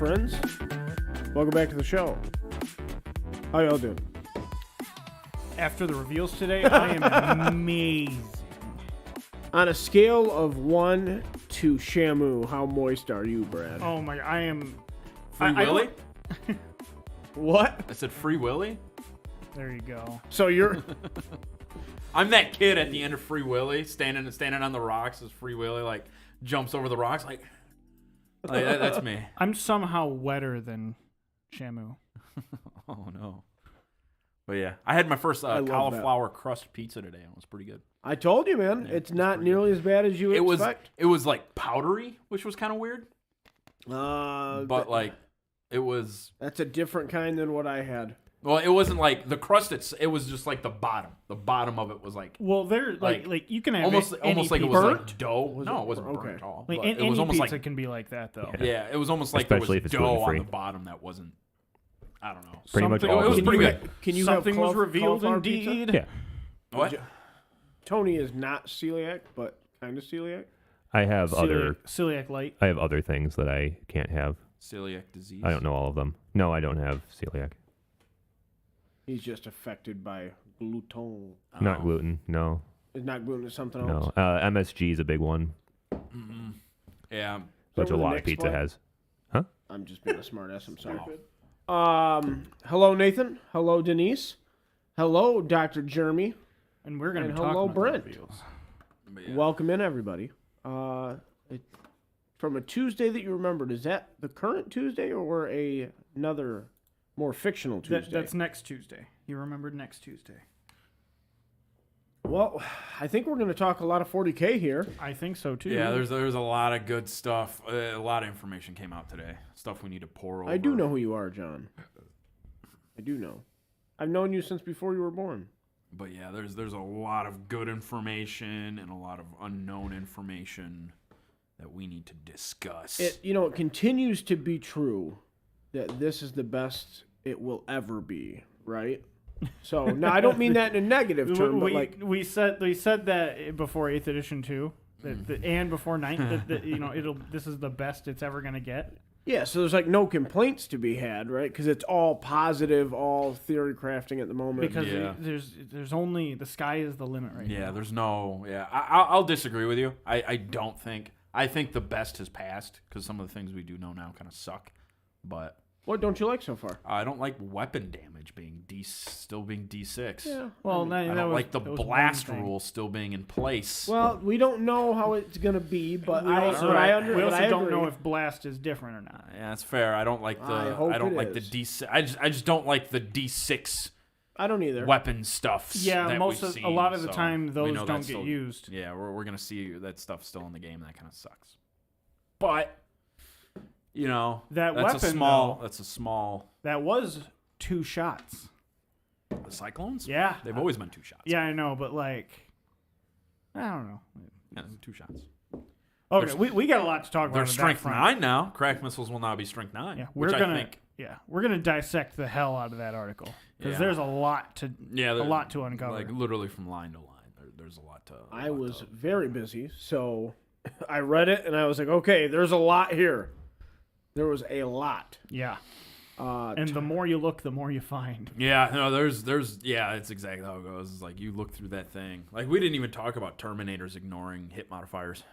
friends. Welcome back to the show. How y'all doing? After the reveals today, I am amazed. On a scale of 1 to Shamu, how moist are you, Brad? Oh my, I am... Free Willy? What? I said Free Willy? There you go. So you're... I'm that kid at the end of Free Willy, standing on the rocks as Free Willy, like, jumps over the rocks, like that's me. I'm somehow wetter than Shamu. Oh, no. But yeah, I had my first cauliflower crust pizza today, and it was pretty good. I told you, man. Yeah, it's not nearly as bad as you expect. It was like powdery, which was kind of weird. But like, it was... That's a different kind than what I had. Well, it wasn't like the crust. It was just like the bottom. The bottom of it was like... Well, they're like you can have almost any like it pizza. was like dough. No, it wasn't burnt okay. at all. Like, but it any was almost pizza like... can be like that, though. Yeah, it was almost like Especially there if was it's dough on gluten-free. the bottom that wasn't... I don't know. Pretty much Something- all It was of pretty them. good. Can you Something have was revealed cauliflower pizza? indeed. Yeah. What? Tony is not celiac, but kind of celiac. I have Celiac light. I have other things that I can't have. Celiac disease. I don't know all of them. No, I don't have celiac. He's just affected by gluten. Not gluten. No. Is not gluten, it's something else. No. MSG is a big one, Yeah. which So a the lot of next pizza one? has. I'm just being a smartass. I'm sorry. Wow. Hello, Nathan. Hello, Denise. Hello, Dr. Jeremy. And we're going to And be talking hello, about Brent. the reveals. But yeah. Welcome in, everybody. From a Tuesday that you remembered, is that the current Tuesday or another more fictional Tuesday? That's next Tuesday. You remembered next Tuesday. Well, I think we're going to talk a lot of 40K here. I think so, too. Yeah, there's a lot of good stuff. A lot of information came out today. Stuff we need to pour over. I do know who you are, John. I do know. I've known you since before you were born. But yeah, there's a lot of good information and a lot of unknown information that we need to discuss. It continues to be true that this is the best it will ever be, right? So now I don't mean that in a negative term, but like we said that before 8th edition too, and before 9th. This is the best it's ever gonna get. yeah. So there's like no complaints to be had, right? Because it's all positive, all theory crafting at the moment. Because Yeah. there's only the sky is the limit right now. Yeah, there's no. Yeah, I'll disagree with you. I don't think. I think the best has passed because some of the things we do know now kind of suck. But What don't you like so far? I don't like weapon damage still being D6. Yeah. Well, I that don't was, like the that was one blast thing. rule still being in place. Well, we don't know how it's gonna be, but We also, we also don't agree. know if blast is different or not. Yeah, that's fair. I don't like the. I hope I don't it like the is. D6. I just don't like the D6 I don't either. weapon stuff. Yeah, that most we've of seen, a lot of the so time we those know don't that's get still- used. Yeah, we're gonna see that stuff still in the game. And that kind of sucks. But That that's weapon, a small. though, That's a small. that was 2 shots. The Cyclones. Yeah, They've always been 2 shots. Yeah, I know, but like, I don't know. Yeah, 2 shots. Okay, we got a lot to talk about. They're on that strength front. 9 now. Crack missiles will now be strength 9. Yeah, which I think. we're gonna dissect the hell out of that article because Yeah. there's a lot to Yeah, a lot to uncover. Like literally from line to line. There's a lot to. I was very busy, so I read it and I was like, okay, there's a lot here. There was a lot. Yeah, and the more you look, the more you find. Yeah, no, there's yeah, it's exactly how it goes. It's like you look through that thing. Like we didn't even talk about Terminators ignoring hit modifiers.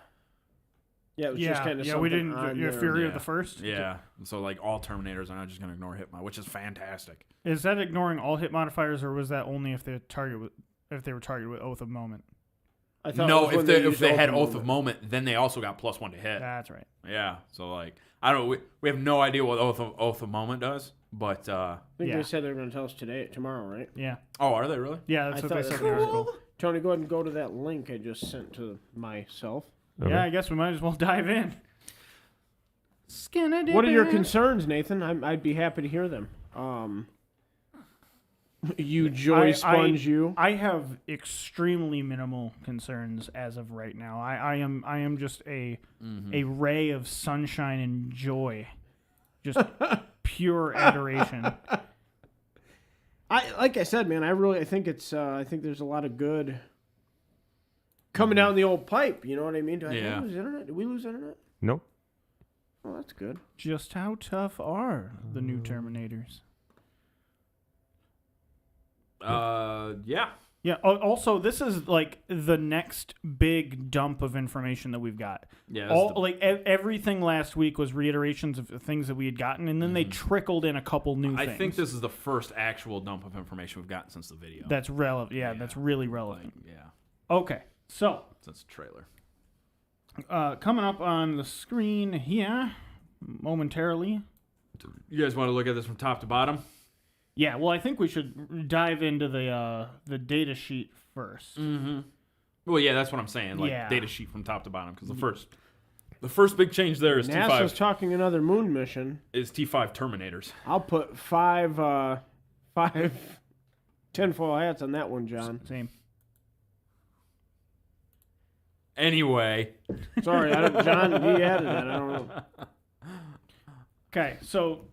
Yeah, it was just kind of we didn't. Your Fury of the First. Yeah, so like all Terminators are not just gonna ignore hit mod, which is fantastic. Is that ignoring all hit modifiers, or was that only if they were targeted with Oath of Moment? I thought it No, was when if they used had Oath Oath of Moment, then they also got +1 to hit. That's right. Yeah, so like I don't. We have no idea what Oath of Moment does, but I think Yeah. they said they were going to tell us tomorrow, right? Yeah, oh, are they really? yeah, that's I what they thought- said in the article. Tony, go ahead and go to that link I just sent to myself. Okay. Yeah, I guess we might as well dive in. What are your concerns, Nathan? I'd be happy to hear them. You joy sponge, you. I have extremely minimal concerns as of right now. I am just a ray of sunshine and joy, just pure adoration. Like I said, man, I think there's a lot of good coming down the old pipe. You know what I mean? Yeah. Did we lose internet? Did we lose internet? Nope. Oh, that's good. Just how tough are the new Terminators? Yeah. Yeah. Also, this is like the next big dump of information that we've got. Yeah. Everything last week was reiterations of things that we had gotten, and then they trickled in a couple new things. I think this is the first actual dump of information we've gotten since the video. That's relevant. Yeah, that's really relevant. Yeah. Okay, so Since the trailer. coming up on the screen here momentarily. You guys want to look at this from top to bottom? Yeah, well, I think we should dive into the data sheet first. Mm-hmm. Well, yeah, that's what I'm saying. Like Yeah. data sheet from top to bottom, because the first big change there is NASA's T5 talking another moon mission. is T5 Terminators. I'll put five tinfoil hats on that one, John. Same. Anyway, Sorry, John, he added that. I don't know. Okay, so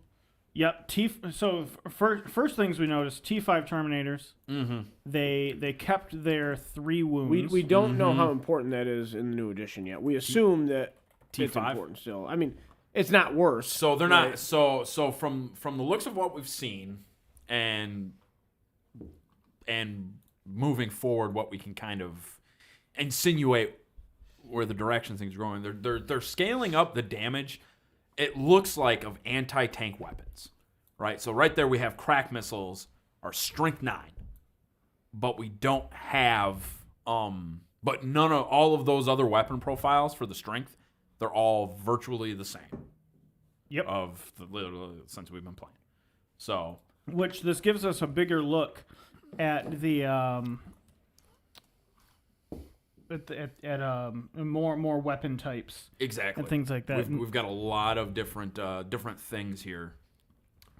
yep. First things we noticed: T5 Terminators. mm-hmm. They kept their 3 wounds. We don't know how important that is in the new edition yet. We assume that it's T5? important still. I mean, it's not worse. So they're right? not. So from the looks of what we've seen, and moving forward, what we can kind of insinuate where the direction things are going. They're scaling up the damage. It looks like of anti-tank weapons, right? So right there we have crack missiles are strength 9, but we don't have but none of all of those other weapon profiles for the strength. They're all virtually the same. Yep. Of since we've been playing. So Which this gives us a bigger look at the more weapon types exactly and things like that. We've got a lot of different things here.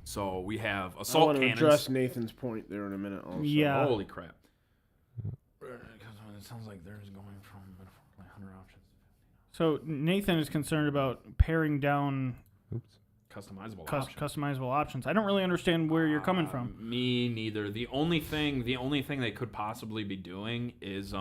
So we have I assault want to cannons. address Nathan's point there in a minute also. Yeah. Holy crap! It sounds like there's going from 100 options. So Nathan is concerned about paring down Customizable options. customizable options. I don't really understand where you're coming from. Me neither. The only thing they could possibly be doing is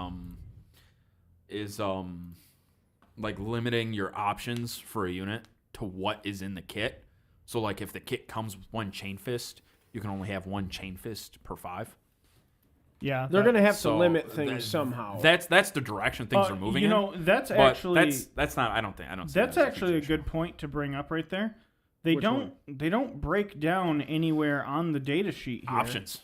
like limiting your options for a unit to what is in the kit. So like if the kit comes with 1 chain fist, you can only have 1 chain fist per 5. Yeah, They're going to have to So limit things somehow. That's the direction things are moving. You know, in. that's But actually that's not. I don't see that's that as actually a future. good point to bring up right there. They Which don't break down anywhere on the data sheet here. Options.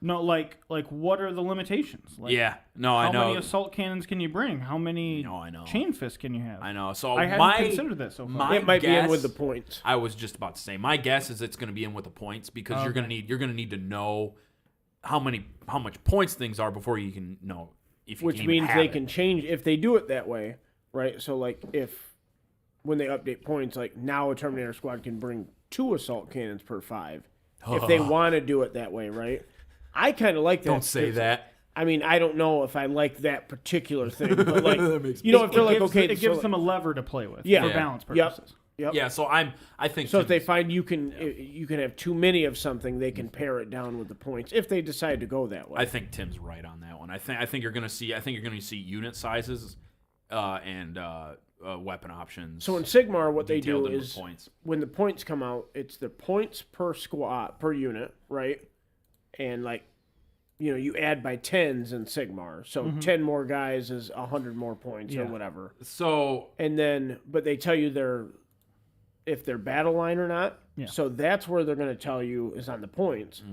No, like what are the limitations? Like, Yeah. No, I how know. many assault cannons can you bring? How many No, I know. chain fists can you have? I know. So I hadn't considered that so far. my it might be in guess- with the points. I was just about to say. My guess is it's going to be in with the points because you're Okay. going to need to know how much points things are before you can know if you Which can even means have they it. can change if they do it that way, right? So like if when they update points, like now a Terminator squad can bring 2 assault cannons per 5. If they want to do it that way, right? I kind of like that. Don't say that. I mean, I don't know if I like that particular thing, but like, you know, if they're like, okay, it gives them a lever to play with Yeah. for Yeah. balance Yep. purposes. Yep. Yeah, so I think So if they find you can have too many of something, they can pare it down with the points if they decide to go that way. I think Tim's right on that one. I think you're going to see unit sizes and weapon options. So in Sigmar, what they detailed do in with is points. when the points come out, it's the points per squad per unit, right? And like, you know, you add by 10s in Sigmar. So 10 more guys is 100 more points or Yeah. whatever. So And then, but they tell you if they're battle line or not. Yeah. So that's where they're going to tell you is on the points,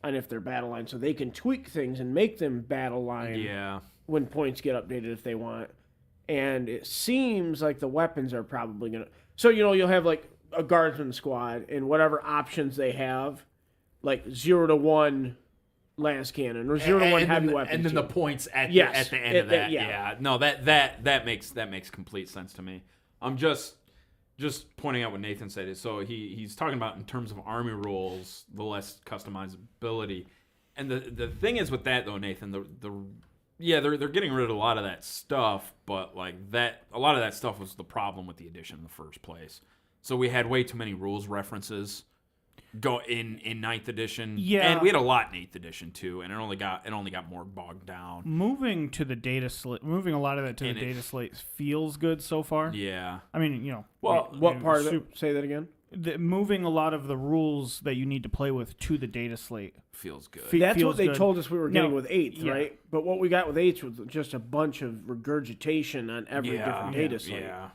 on if they're battle line, so they can tweak things and make them battle line yeah, when points get updated if they want. And it seems like the weapons are probably going to. So you know you'll have like a guardsman squad and whatever options they have, like 0 to 1 las cannon or 0 to 1 heavy weapons, and then the points at Yes. the end of that. Yeah. Yeah, no, that makes complete sense to me. I'm just pointing out what Nathan said. So he's talking about in terms of army rules, the less customizability, and the thing is with that though, Nathan, they're getting rid of a lot of that stuff, but like a lot of that stuff was the problem with the edition in the first place. So we had way too many rules references go in 9th edition. Yeah. And we had a lot in 8th edition too, and it only got more bogged down. Moving a lot of that to And the data slate feels good so far. Yeah. I mean, Well, What part of it? Say that again. moving a lot of the rules that you need to play with to the data slate. Feels good. That's feels what they good. told us we were getting No, with 8th, yeah. right? But what we got with 8th was just a bunch of regurgitation on every different data slate. Yeah.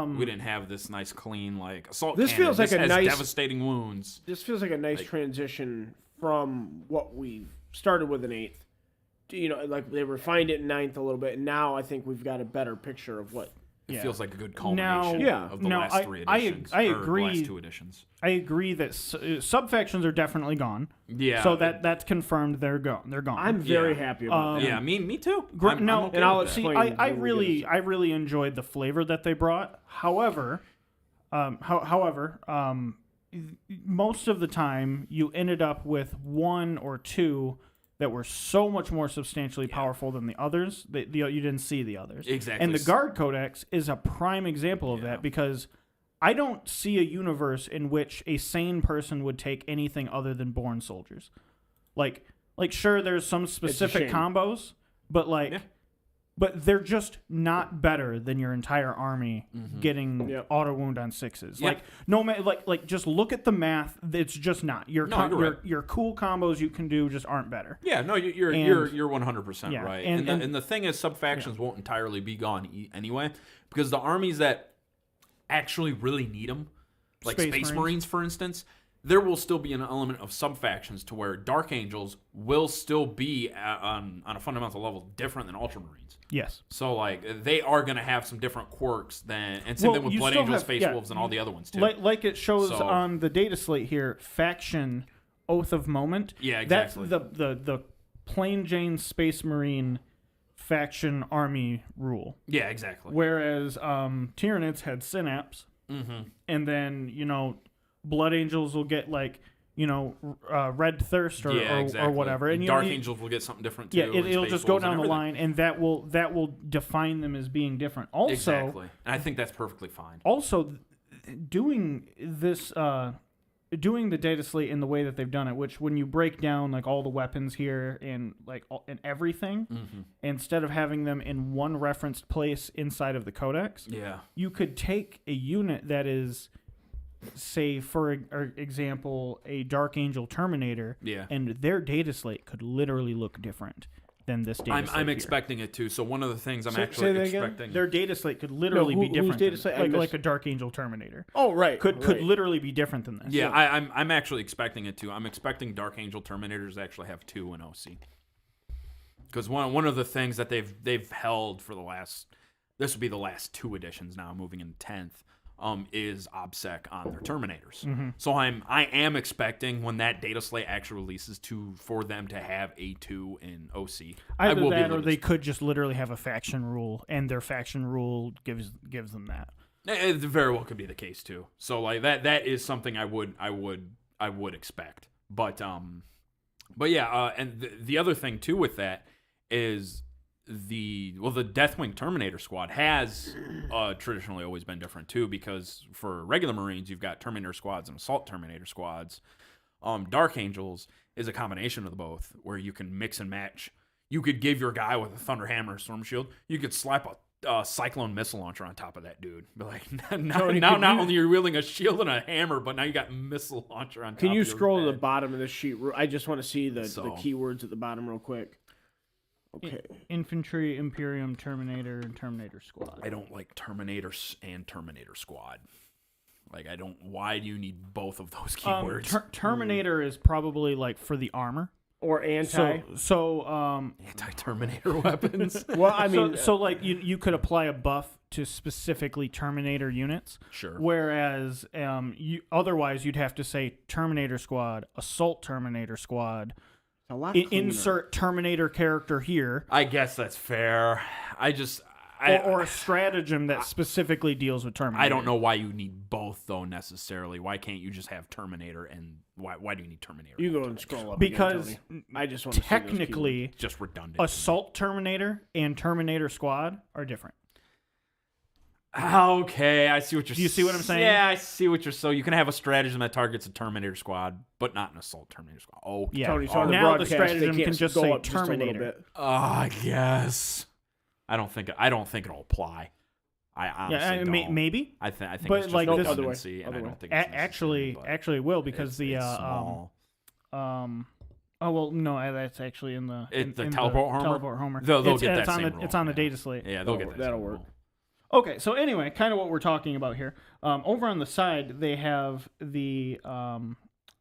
We didn't have this nice, clean, like, assault This cannon. feels like This a has nice- devastating wounds. This feels like a nice transition from what we started with in 8th. Like they refined it in 9th a little bit, and now I think we've got a better picture of what. It feels like a good culmination Now- of the now, last 3 I editions. I or agree. The last 2 editions. I agree that sub-factions are definitely gone. Yeah. So that's confirmed. They're gone. They're gone. I'm very Yeah. happy about that. Yeah, me too. I'm no, okay and I'll with that. see, explain I when we get I really enjoyed the flavor that they brought. However, most of the time you ended up with 1 or 2 that were so much more substantially powerful than the others that you didn't see the others. Exactly. And the Guard Codex is a prime example of that because I don't see a universe in which a sane person would take anything other than born soldiers. Like sure, there's some specific shame. combos, but Yeah. but they're just not better than your entire army getting Yep. auto wound on 6s. Yeah. Like no like just look at the math. It's just not your No, you're right. your cool combos you can do just aren't better. Yeah, no, you're And- you're 100% yeah, right. and- And the thing is, sub factions won't entirely be gone anyway, because the armies that actually really need them, like Space Marines, for instance, there will still be an element of sub factions to where Dark Angels will still be on a fundamental level different than Ultramarines. Yes. So like they are going to have some different quirks and same Well, thing with you Blood still Angels, have- Face yeah. Wolves, and all the other ones too. Like it shows So- on the data slate here, faction Oath of Moment. Yeah, exactly. That's the plain Jane Space Marine faction army rule. Yeah, exactly. Whereas Tyranids had Synapse, and then Blood Angels will get like Red Thirst or whatever, and Dark Angels will get something different too. Yeah, and it'll Space just go Wolves and down the everything. line, and that will define them as being different. Also, Exactly, and I think that's perfectly fine. also doing this doing the data slate in the way that they've done it, which when you break down like all the weapons here and like and everything, instead of having them in one referenced place inside of the codex, Yeah, you could take a unit that is, say for example, a Dark Angel Terminator, yeah. and their data slate could literally look different than this data slate I'm here. expecting it to. So one of the things I'm Say actually that again? expecting. Their data slate could literally be whose different. data than- slate? I like, missed- like a Dark Angel Terminator. Oh, right. Could right. literally be different than this. Yeah, I'm actually expecting it to. I'm expecting Dark Angel Terminators to actually have 2 in OC. Because one of the things that they've held for the last, this would be the last 2 editions now, moving into 10th, is OBSEC on their Terminators. So I am expecting when that data slate actually releases for them to have A2 in OC. I Either will be that, or limited. they could just literally have a faction rule, and their faction rule gives them that. It very well could be the case too. So like that is something I would expect. But yeah, and the other thing too with that is the Deathwing Terminator squad has traditionally always been different too, because for regular Marines you've got Terminator squads and Assault Terminator squads. Dark Angels is a combination of the both, where you can mix and match. You could give your guy with a Thunder Hammer or Storm Shield, you could slap a Cyclone missile launcher on top of that dude. But like now not only you're wielding a shield and a hammer, but now you got missile launcher on top. Can you of your scroll to the head. bottom of this sheet? I just want to see the So- keywords at the bottom real quick. Okay. Infantry, Imperium, Terminator, and Terminator Squad. I don't like Terminator and Terminator Squad. Like I don't. Why do you need both of those keywords? Terminator is probably like for the armor. Or anti. Anti-Terminator weapons. Well, I mean, so like you could apply a buff to specifically Terminator units. Sure. Whereas otherwise you'd have to say Terminator Squad, Assault Terminator Squad, a lot cleaner. insert Terminator character here, I guess that's fair. or a stratagem that specifically deals with Terminator. I don't know why you need both though necessarily. Why can't you just have Terminator and why do you need Terminator? You go and scroll up Because again, Tony. I just want to technically Just redundant. Assault Terminator and Terminator Squad are different. Okay, I see what you're. Do you see what I'm saying? Yeah, I see what you're. So you can have a stratagem that targets a Terminator squad, but not an assault Terminator squad. Oh, Yeah. Tony, so on the Now the broadcast, they stratagem can't can just go say up just a little Terminator. bit. I guess. I don't think it'll apply. I honestly don't. Maybe. I think but it's just like this- redundancy, and I don't think it's Actually, necessary, but actually, it will because it's small. Oh well, no, that's actually in the The teleport homer? Teleport homer. They'll It's- get that it's on same the rule, It's on the yeah. data slate. Yeah, they'll get that. That'll same work. rule. Okay, so anyway, kind of what we're talking about here. Over on the side, they have the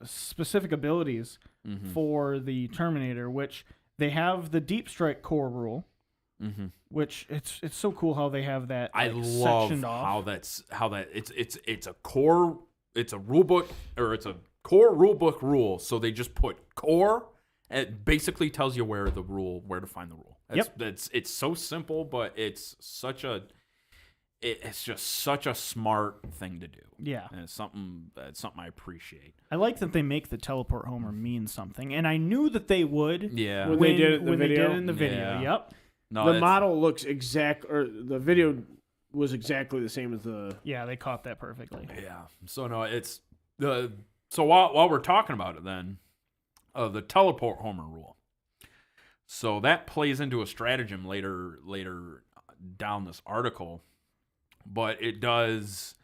specific abilities Mm-hmm. for the Terminator, which they have the Deep Strike core rule, Mm-hmm. which it's so cool how they have that. I like, love sectioned off. how that it's a core, it's a rule book, or it's a core rule book rule. So they just put core. It basically tells you where to find the rule. It's so simple, but it's just such a smart thing to do. Yeah. And it's something I appreciate. I like that they make the teleport homer mean something, and I knew that they would. Yeah. When they did it in the when they did video? it in the video. Yeah. Yep. No, The it's- model looks the video was exactly the same as the. Yeah, they caught that perfectly. Yeah. So no, it's the so while we're talking about it then, the teleport homer rule. So that plays into a stratagem later down this article, but it does.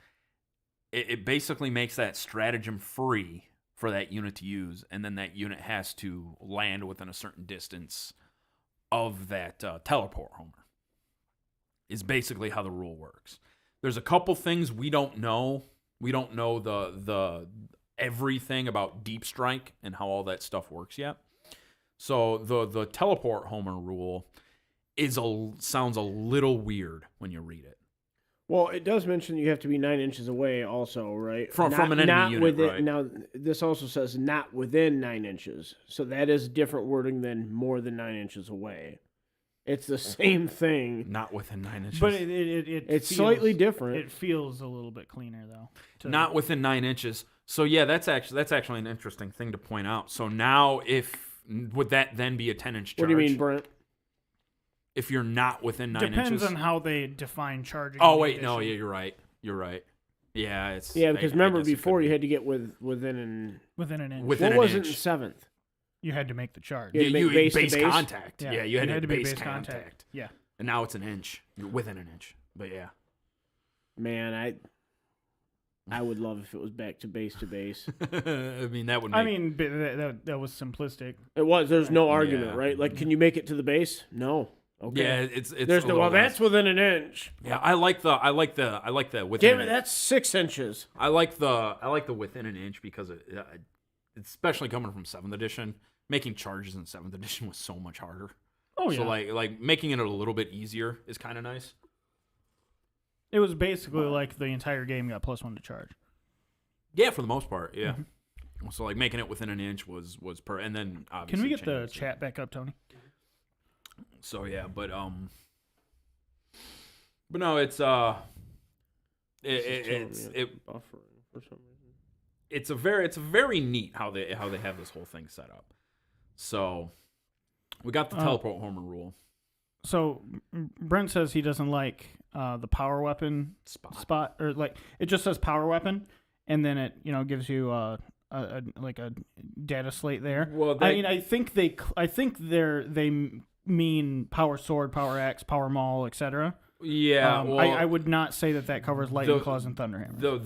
It basically makes that stratagem free for that unit to use, and then that unit has to land within a certain distance of that teleport homer. Is basically how the rule works. There's a couple things we don't know. We don't know the everything about deep strike and how all that stuff works yet. So the teleport homer rule sounds a little weird when you read it. Well, it does mention you have to be 9 inches away, also, right? From an enemy unit, within, right? Now, this also says not within 9 inches, so that is different wording than more than 9 inches away. It's the same thing. Not within 9 inches. But It's feels- slightly different. It feels a little bit cleaner though. Not within 9 inches. So yeah, that's actually an interesting thing to point out. So now, would that then be a 10-inch charge? What do you mean, Brent? If you're not within 9 Depends inches. on how they define charging. Oh in wait, no, addition. yeah, you're right. Yeah, it's Yeah, because I remember guess it before could you be. had to get within an. Within an inch. Within What an was it inch. in 7th? You had to make the charge. Yeah. you make base to base? contact. Yeah, you had to be base contact. Yeah. And now it's an inch. You're within an inch. But yeah. Man, I would love if it was back to base to base. I mean, that would make... I mean, but that was simplistic. It was. There's no argument, Yeah. right? Like, can you make it to the base? No. Okay. yeah, it's There's a no. little Well, that's less. within an inch. Yeah, I like the within Damn an it, that's 6 inches. I like the within an inch because especially coming from 7th edition, making charges in 7th edition was so much harder. Oh yeah. So like making it a little bit easier is kind of nice. It was basically like the entire game got +1 to charge. Yeah, for the most part, yeah. Mm-hmm. So like making it within an inch was and then obviously Can we get the changing, so- chat back up, Tony? So yeah, but no, it's Buffering for some reason. it's very neat how they have this whole thing set up. So we got the teleport homer rule So Brent says he doesn't like the power weapon spot, or like it just says power weapon, and then it gives you a data slate there. Well, I mean, I think they mean power sword, power axe, power maul, etc. Yeah, well, I would not say that covers lightning claws and thunderhammer.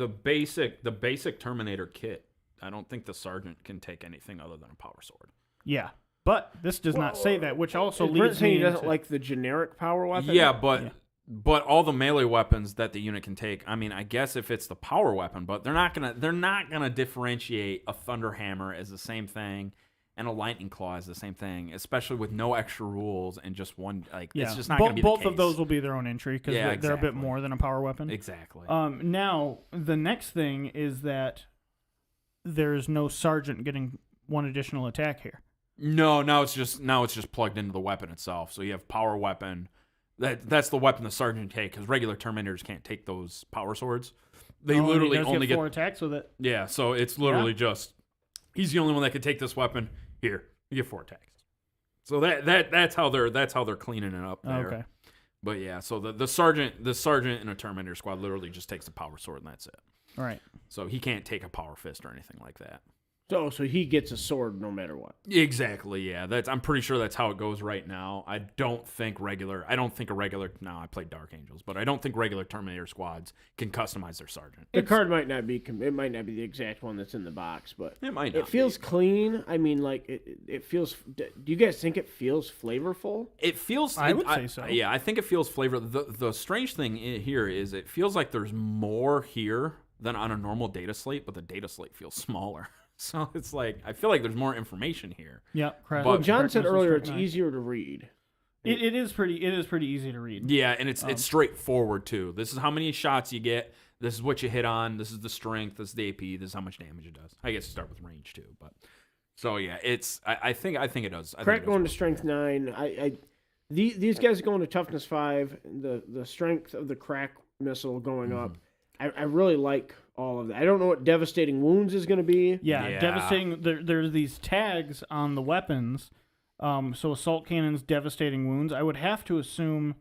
the basic Terminator kit. I don't think the sergeant can take anything other than a power sword. Yeah, but this does not say that, which also Is Brent leads saying me he doesn't into, like the generic power weapon? Yeah, but all the melee weapons that the unit can take. I mean, I guess if it's the power weapon, but they're not gonna differentiate a thunderhammer as the same thing and a lightning claw is the same thing, especially with no extra rules and just one. Like, it's just not going to be the both case. of those will be their own entry because Yeah, they're a bit exactly. more than a power weapon. Exactly. Now the next thing is that there's no sergeant getting one additional attack here. No, now it's just plugged into the weapon itself. So you have power weapon. That's the weapon the sergeant can take because regular Terminators can't take those power swords. They literally he does only get 4 attacks with it. Yeah, so it's literally just he's the only one that can take this weapon. Here, you get 4 attacks. So that's how they're cleaning it up there. Okay. But yeah, so the sergeant in a Terminator squad literally just takes the power sword and that's it. Right. So he can't take a power fist or anything like that. So he gets a sword no matter what. Exactly, yeah. I'm pretty sure that's how it goes right now. I don't think now I played Dark Angels, but I don't think regular Terminator squads can customize their sergeant. The card might not be the exact one that's in the box, but It might not it feels be. clean. I mean, like it feels. Do you guys think it feels flavorful? It feels. I would say so. Yeah, I think it feels flavor. The strange thing here is it feels like there's more here than on a normal data slate, but the data slate feels smaller. So it's like I feel like there's more information here. Yep. Well, John said earlier it's easy. easier to read. It is pretty easy to read. Yeah, and it's straightforward too. This is how many shots you get. This is what you hit on. This is the strength. This is the AP. This is how much damage it does. I guess start with range too, but so yeah, it's. I think it does. Crack going to strength 9. These guys going to toughness 5. The strength of the crack missile going up. I really like all of that. I don't know what devastating wounds is going to be. Yeah, devastating. There's these tags on the weapons. So assault cannons, devastating wounds. I would have to assume,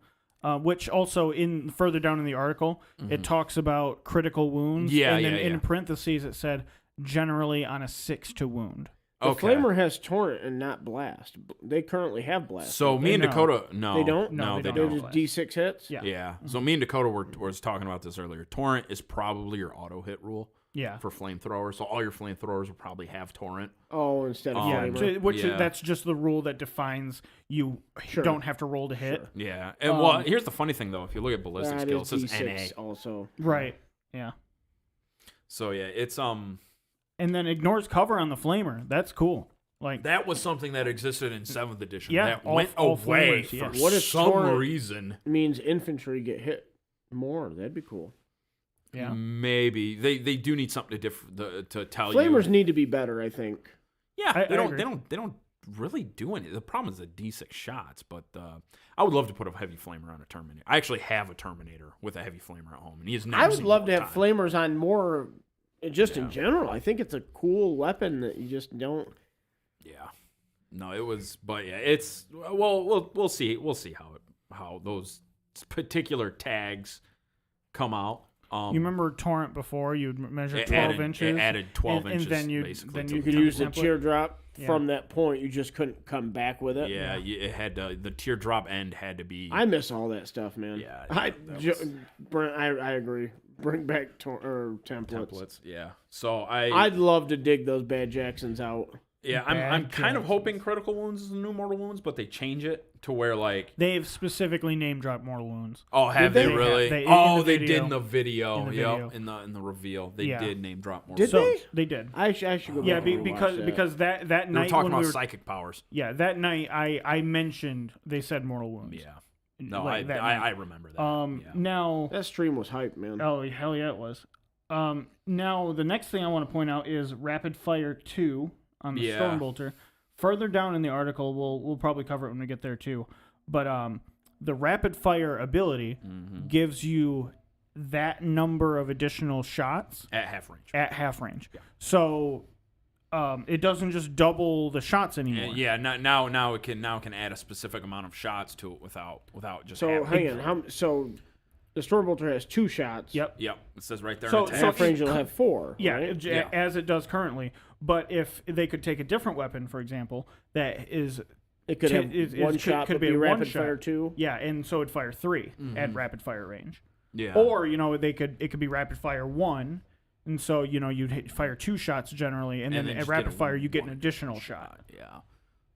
which also in further down in the article, it talks about critical wounds. Yeah, and then yeah. in parentheses it said generally on a 6 to wound. The Okay. Flamer has torrent and not blast. They currently have blast. So me and They Dakota, no, They don't? No, No, they they They're don't. just D6 hits. Yeah. Yeah. So me and Dakota was talking about this earlier. Torrent is probably your auto hit rule Yeah. for flamethrowers. So all your flamethrowers will probably have torrent. Oh, instead of Yeah, Flamer. which Yeah. that's just the rule that defines you Sure. don't have to roll to hit. Sure. Yeah. And well, here's the funny thing though. If you look at ballistic That skill, it is says D6 NA. also. Right. Yeah. So yeah, it's And then ignores cover on the flamer. That's cool. Like that was something that existed in 7th edition. Yeah, that all- went all away flamers, for yeah. What if some torrent- reason. Means infantry get hit more. That'd be cool. yeah. Maybe they do need something to tell Flamers you. need to be better, I think. Yeah, I they agree. don't really do any. The problem is the D6 shots, but I would love to put a heavy flamer on a Terminator. I actually have a Terminator with a heavy flamer at home, and he is never I would seen love one to have time. flamers on more, just in Yeah. general. I think it's a cool weapon that you just don't. Yeah, no, it was, but yeah, it's we'll see how those particular tags come out. You remember torrent before? You'd measure It 12 added- inches. it added 12 and inches, then you basically, then to you the You could use the template. teardrop Yeah. from that point. You just couldn't come back with it. Yeah, it had the teardrop end had to be. I miss all that stuff, man. Yeah, I agree. Bring back templates. templates. Yeah, so I'd love to dig those bad Jacksons out. Yeah, I'm Bad kind of Jacksons. hoping critical wounds is the new mortal wounds, but they change it to where like They've specifically name dropped mortal wounds. have Did they they? really? They- in Oh, the they video. did in the video. In the Yep, video. in the reveal, they Yeah. did name drop mortal Did wounds. they? They did. I should go Yeah, back and rewatch because that. because that They were night talking when about we were psychic powers. that night I mentioned they said mortal wounds. Yeah. No, Like that I night. remember that. yeah. Now that stream was hype, man. oh hell yeah it was. Now the next thing I want to point out is Rapid Fire 2 on the Yeah. Stormbolter. Further down in the article, we'll probably cover it when we get there too. But the Rapid Fire ability Mm-hmm. gives you that number of additional shots At half range. at half range. So it doesn't just double the shots anymore. And yeah, now it can add a specific amount of shots to it without just So having. hang on. So the Stormbolter has 2 shots. Yep. Yep, it says right there. So- in so attack. Half range will have 4. Yeah, right? Yeah. as it does currently. But if they could take a different weapon, for example, that is It could have one could shot, be but be a one rapid shot. fire 2. Yeah, and so it'd fire 3 at rapid fire range. yeah. Or it could be rapid fire 1, and so you'd fire 2 shots generally, and then then at just rapid get a fire you get an one additional shot. Yeah.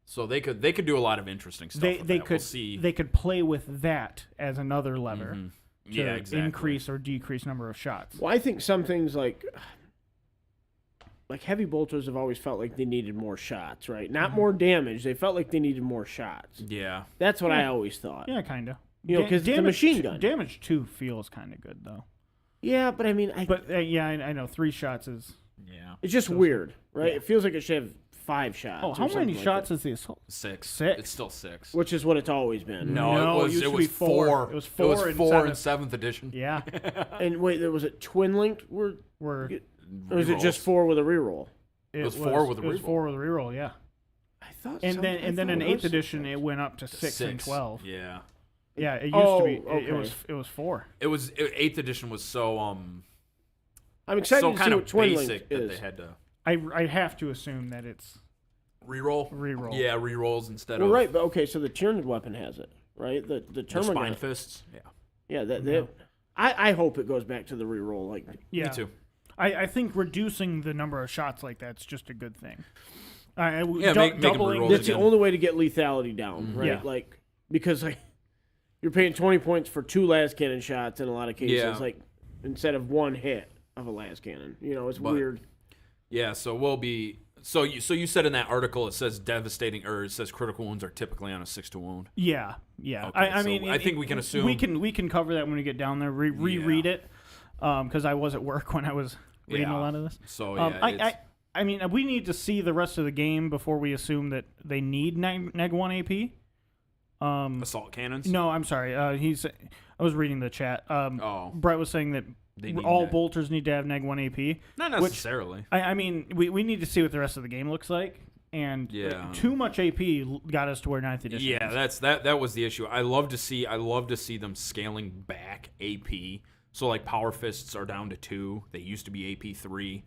So they could do a lot of interesting stuff. They with they that. could We'll see. they could play with that as another lever to yeah, exactly. increase or decrease number of shots. Well, I think some things like heavy bolters have always felt like they needed more shots, right? Not more damage. They felt like they needed more shots. Yeah. That's what I always thought. Yeah, kind of. You know, 'cause it's a machine gun. Damage 2 feels kind of good though. Yeah, but I mean, But yeah, I know 3 shots is. Yeah. it's just weird, right? Yeah. It feels like it should have 5 shots. Oh, or how many something like shots that, is the assault? 6. 6? It's still 6. which is what it's always been. No, it used to be 4. It was 4 in 7th edition. Yeah, And wait, was it twin linked? Or where is it just 4 with a reroll? it was 4 with a It was reroll. 4 with a reroll. Yeah, I thought. and then in it 8th was edition 6. it went up to 6 and 12. Yeah. Yeah, it used to be. okay. It was 4. It was 8th edition was so I'm excited so to kind see of what Twin basic Link that is. they had to I have to assume that it's reroll. reroll. Yeah, rerolls instead Well, of right, but okay, so the Tyranid weapon has it, right? The the Termagant. spine fists. Yeah, Yeah, that I hope it goes back to the reroll. Like, Yeah. me too. I think reducing the number of shots like that's just a good thing. Yeah, make 'em doubling reroll that's the again. only way to get lethality down, right? Yeah. Like, because like you're paying 20 points for 2 las cannon shots in a lot of cases, Yeah. like instead of 1 hit of a las cannon. You know, it's weird. Yeah, so we'll be. So you said in that article it says devastating, or it says critical wounds are typically on a 6 to wound. Yeah. Okay, I so mean, I think we can assume we can cover that when we get down there. Reread it, because I was at work when I was reading a lot of this. So I mean, we need to see the rest of the game before we assume that they need neg 1 AP. assault cannons. No, I'm sorry. I was reading the chat. Brett was saying that They need all neg. bolters need to have neg 1 AP. Not necessarily. I mean, we need to see what the rest of the game looks like. And Yeah. too much AP got us to where 9th edition Yeah, is. that was the issue. I love to see them scaling back AP. So like power fists are down to 2. They used to be AP 3.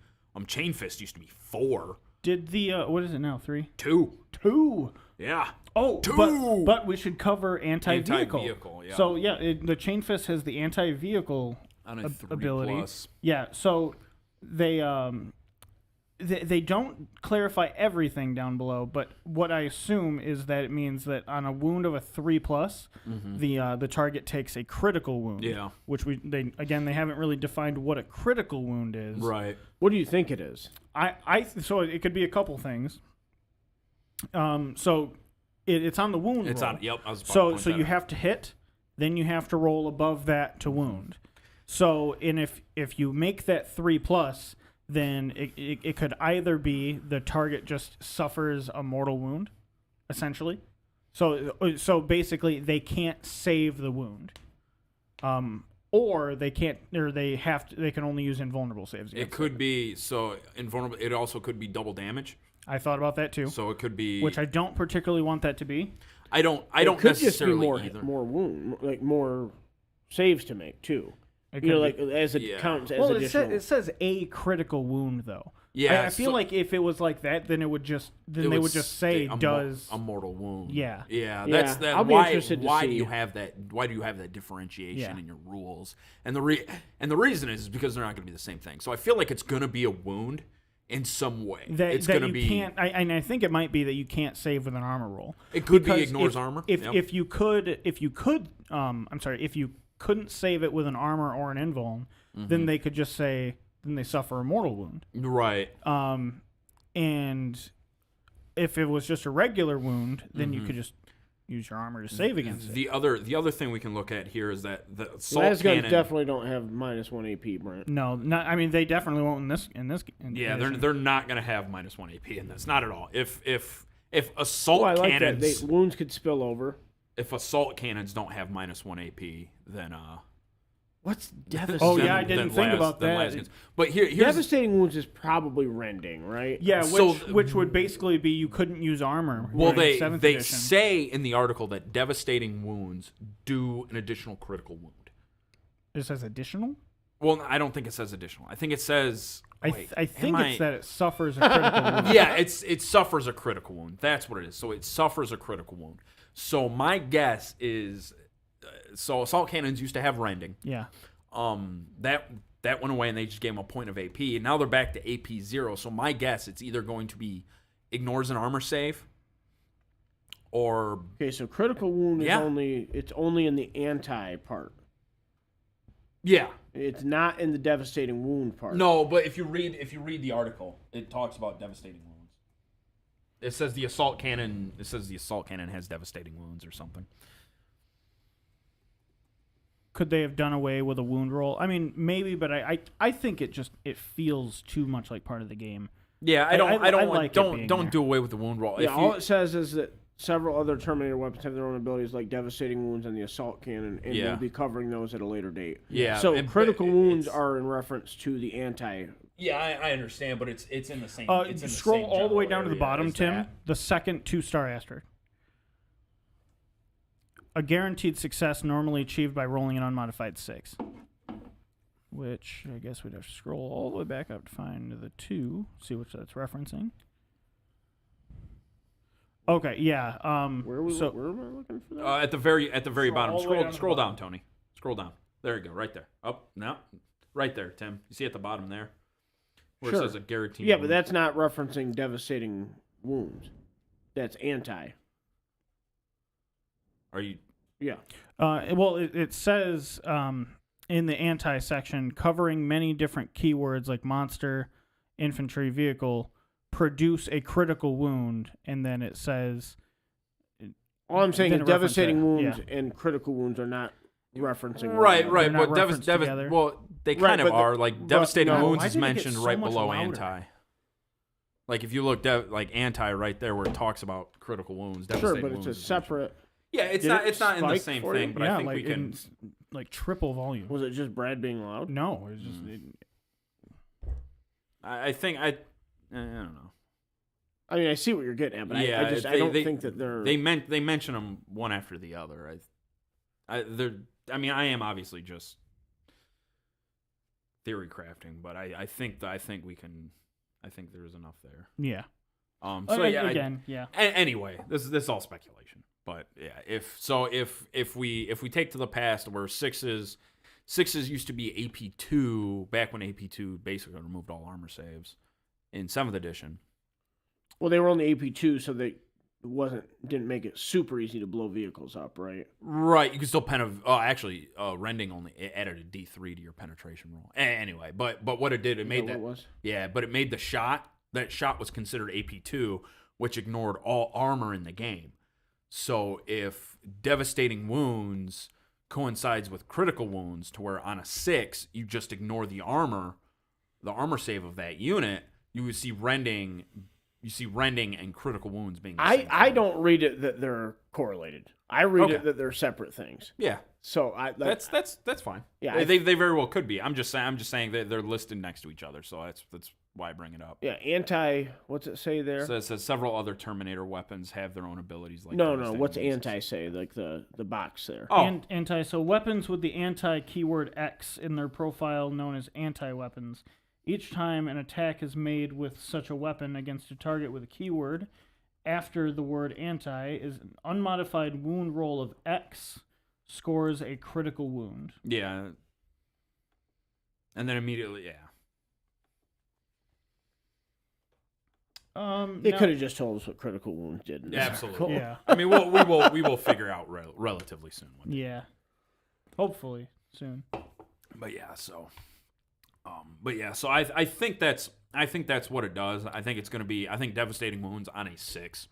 Chain fist used to be 4. Did the what is it now? 3, 2. 2. Yeah. Oh, 2. but we should cover anti-vehicle. Anti-vehicle, yeah. So yeah, the chain fist has the anti-vehicle On a 3 ability. plus. Yeah. So they don't clarify everything down below, but what I assume is that it means that on a wound of a 3+, the target takes a critical wound. Yeah. Which they haven't really defined what a critical wound is. Right. What do you think it is? So it could be a couple things. So it's on the wound It's roll. on. Yep. I was about to So point that you out. have to hit, then you have to roll above that to wound. So if you make that 3+, then it could either be the target just suffers a mortal wound, essentially. So basically they can't save the wound, or they can't, or they can only use invulnerable saves. It could be invulnerable. It also could be double damage. I thought about that too, So it could be. which I don't particularly want that to be. I don't It could just be necessarily either. more wound, like more saves to make too. It You know, could like as it counts as well, additional. it says a critical wound though. Yeah, I feel like if it was like that, then they would just say does a mortal wound. Yeah. Yeah, Yeah, that's that. I'll be Why interested to do see. you have that? Why do you have that differentiation Yeah. in your rules? And the reason is because they're not going to be the same thing. So I feel like it's going to be a wound in some way. It's that going to you be. can't. I think it might be that you can't save with an armor roll. It could be Because ignores if, armor. If Yep. if you couldn't save it with an armor or an invuln, Mm-hmm. then they could just say then they suffer a mortal wound. Right. And if it was just a regular wound, then Mm-hmm. you could just use your armor to save against it. The other thing we can look at here is that the assault Las guns cannon. definitely don't have -1 AP, Brent. No, not. I mean, they definitely won't in this. Yeah, edition. they're not going to have -1 AP in this. Not at all. If assault Oh, I like that. cannons. Wounds could spill over. If assault cannons don't have -1 AP, then What's devastating? Oh, yeah, I didn't think about that. But here's Devastating wounds is probably rending, right? Yeah, So- which would basically be you couldn't use armor. well, during they 7th they edition. say in the article that devastating wounds do an additional critical wound. It says additional. Well, I don't think it says additional. I think it says. I think it's that it suffers a critical wound. Yeah, it suffers a critical wound. That's what it is. So it suffers a critical wound. So my guess is, so assault cannons used to have rending. Yeah. That went away and they just gave them a point of AP. And now they're back to AP 0. So my guess, it's either going to be ignores an armor save, or Okay, so critical wound is Yeah. only in the anti part. yeah. It's not in the devastating wound part. No, but if you read the article, it talks about devastating wounds. It says the assault cannon. It says the assault cannon has devastating wounds or something. Could they have done away with a wound roll? I mean, maybe, but I think it feels too much like part of the game. Yeah, I like it being don't there. do away with the wound roll. Yeah, all it says is that several other Terminator weapons have their own abilities, like devastating wounds and the assault cannon, and Yeah. we'll be covering those at a later date. Yeah, So and- critical but wounds it's- are in reference to the anti. Yeah, I understand, but it's in the same. It's in the Scroll same all the way general down to the area bottom, as Tim. that. The second 2-star asterisk. a guaranteed success normally achieved by rolling an unmodified 6. Which I guess we'd have to scroll all the way back up to find the 2, see which that's referencing. Okay, yeah. Where am I looking for that? At the very bottom. all the way down to the Scroll down, bottom. Tony. Scroll down. There you go. Right there. Up. No. Right there, Tim. You see at the bottom there? Where Sure. it says a guaranteed. Yeah, but wound. that's not referencing devastating wounds. That's anti. Are you? Yeah. Well, it says in the anti section, covering many different keywords like monster, infantry, vehicle, produce a critical wound, and then it says. All I'm saying Then is it references devastating it, wounds yeah. and critical wounds are not referencing one Right, another. right. They're not But referenced together. well, they Right, kind of but are. Like devastating no. wounds Why is did it get mentioned so right much below louder? anti. Like if you look like anti right there where it talks about critical wounds. Sure, devastating but wounds it's a is mentioned. separate. Yeah, it's Did not. it It's not in the spike same for you? thing, but yeah, I think like we can. in, like triple volume. Was it just Brad being loud? No, it's just I think I don't know. I mean, I see what you're getting at, but Yeah, I don't think that they're. They mention them one after the other. I am obviously just theory crafting, but I think we can. I think there's enough there. yeah. So yeah. Again, yeah. Anyway, this is all speculation, but yeah. If we take to the past where sixes used to be AP2 back when AP2 basically removed all armor saves in 7th edition. Well, they were on the AP2, so they didn't make it super easy to blow vehicles up, right? Right, you can still rending only it added a D3 to your penetration roll. Anyway, but what it did, it made What that it was? yeah, but it made the shot. That shot was considered AP2, which ignored all armor in the game. So if devastating wounds coincides with critical wounds, to where on a 6 you just ignore the armor save of that unit, you would see rending. You see rending and critical wounds being. The same I thing. don't read it that they're correlated. I read Okay. it that they're separate things. Yeah, So that's fine. Yeah, they very well could be. I'm just saying that they're listed next to each other, so that's why I bring it up. yeah, anti. What's it say there? So it says several other Terminator weapons have their own abilities. Like no. devastating What's wounds. anti say? Like the box there. Oh, So weapons with the anti keyword X in their profile known as anti-weapons. Each time an attack is made with such a weapon against a target with a keyword, after the word anti is an unmodified wound roll of X scores a critical wound. yeah. And then immediately, yeah. They could have just told us what critical wounds did. in this Absolutely. article. Yeah. I mean, we will figure out relatively soon. Yeah. Hopefully soon. But yeah, so I think that's what it does. I think it's going to be devastating wounds on a 6.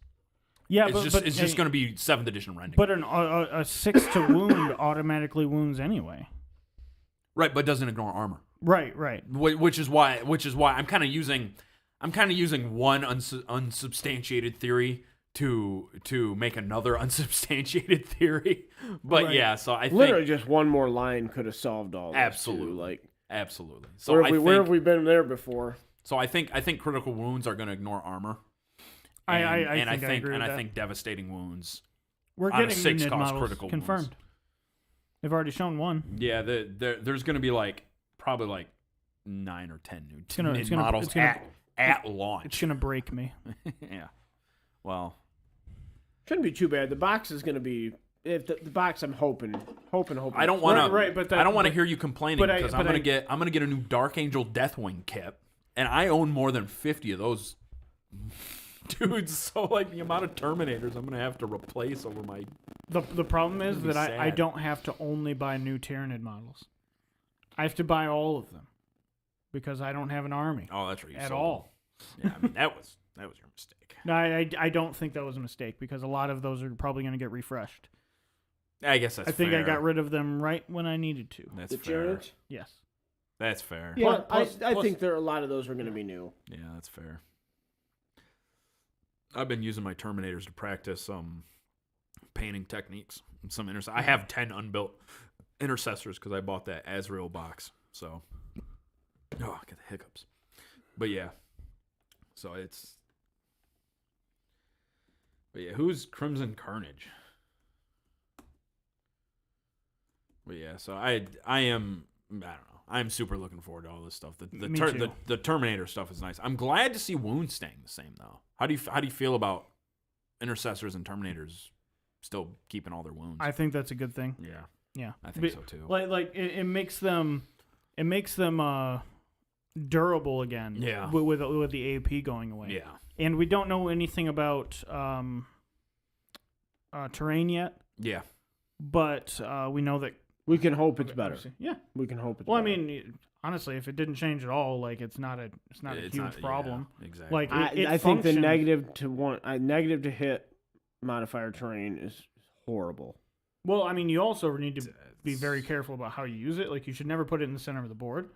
Yeah, It's just going to be 7th edition rending. But a 6 to wound automatically wounds anyway. Right, but doesn't ignore armor. Right. Which is why I'm kind of using one unsubstantiated theory to make another unsubstantiated theory. But Right. yeah, so I think Literally, just one more line could have solved all this. Absolutely. Too. Like, absolutely. So where have we been there before? So I think critical wounds are going to ignore armor. I And think I agree with I that. think devastating wounds. We're on a getting 6 new NID cost models critical confirmed. wounds. They've already shown one. Yeah, there's going to be probably 9 or 10 new it's gonna- models it's gonna- at It's launch. gonna break me. Yeah. Well, Shouldn't be too bad. The box is going to be. If the box, I'm hoping. I don't want to. Right, but I don't want to but- hear you complaining but I- because but I'm gonna I- get a new Dark Angel Deathwing kit, and I own more than 50 of those dudes. So the amount of Terminators I'm gonna have to replace over my. The problem is It'd be that I sad. don't have to only buy new Tyranid models. I have to buy all of them because I don't have an army Oh, that's right. You at sold all. them. Yeah, I mean that was your mistake. No, I don't think that was a mistake because a lot of those are probably going to get refreshed. I guess that's. I think fair. I got rid of them right when I needed to. That's The fair. Jareds? Yes. That's fair. Yeah. I think a lot of those are going to be new. Yeah, that's fair. I've been using my Terminators to practice painting techniques and some I have 10 unbuilt intercessors because I bought that Azrael box. So, I get the hiccups. But yeah, so it's. But yeah, who's Crimson Carnage? But yeah, so I am, I don't know. I'm super looking forward to all this stuff. Me too. The Terminator stuff is nice. I'm glad to see wounds staying the same though. How do you feel about intercessors and Terminators still keeping all their wounds? I think that's a good thing. Yeah, Yeah, I think so too. Like it makes them durable again. Yeah. With the AP going away. Yeah. And we don't know anything about terrain yet, Yeah. but we know that We can hope it's better. Yeah. We can hope it's Well, better. I mean, honestly, if it didn't change at all, like it's not a huge problem. Yeah, exactly. Like I think the negative to hit modifier terrain is horrible. Well, I mean, you also need to be very careful about how you use it. Like, you should never put it in the center of the board.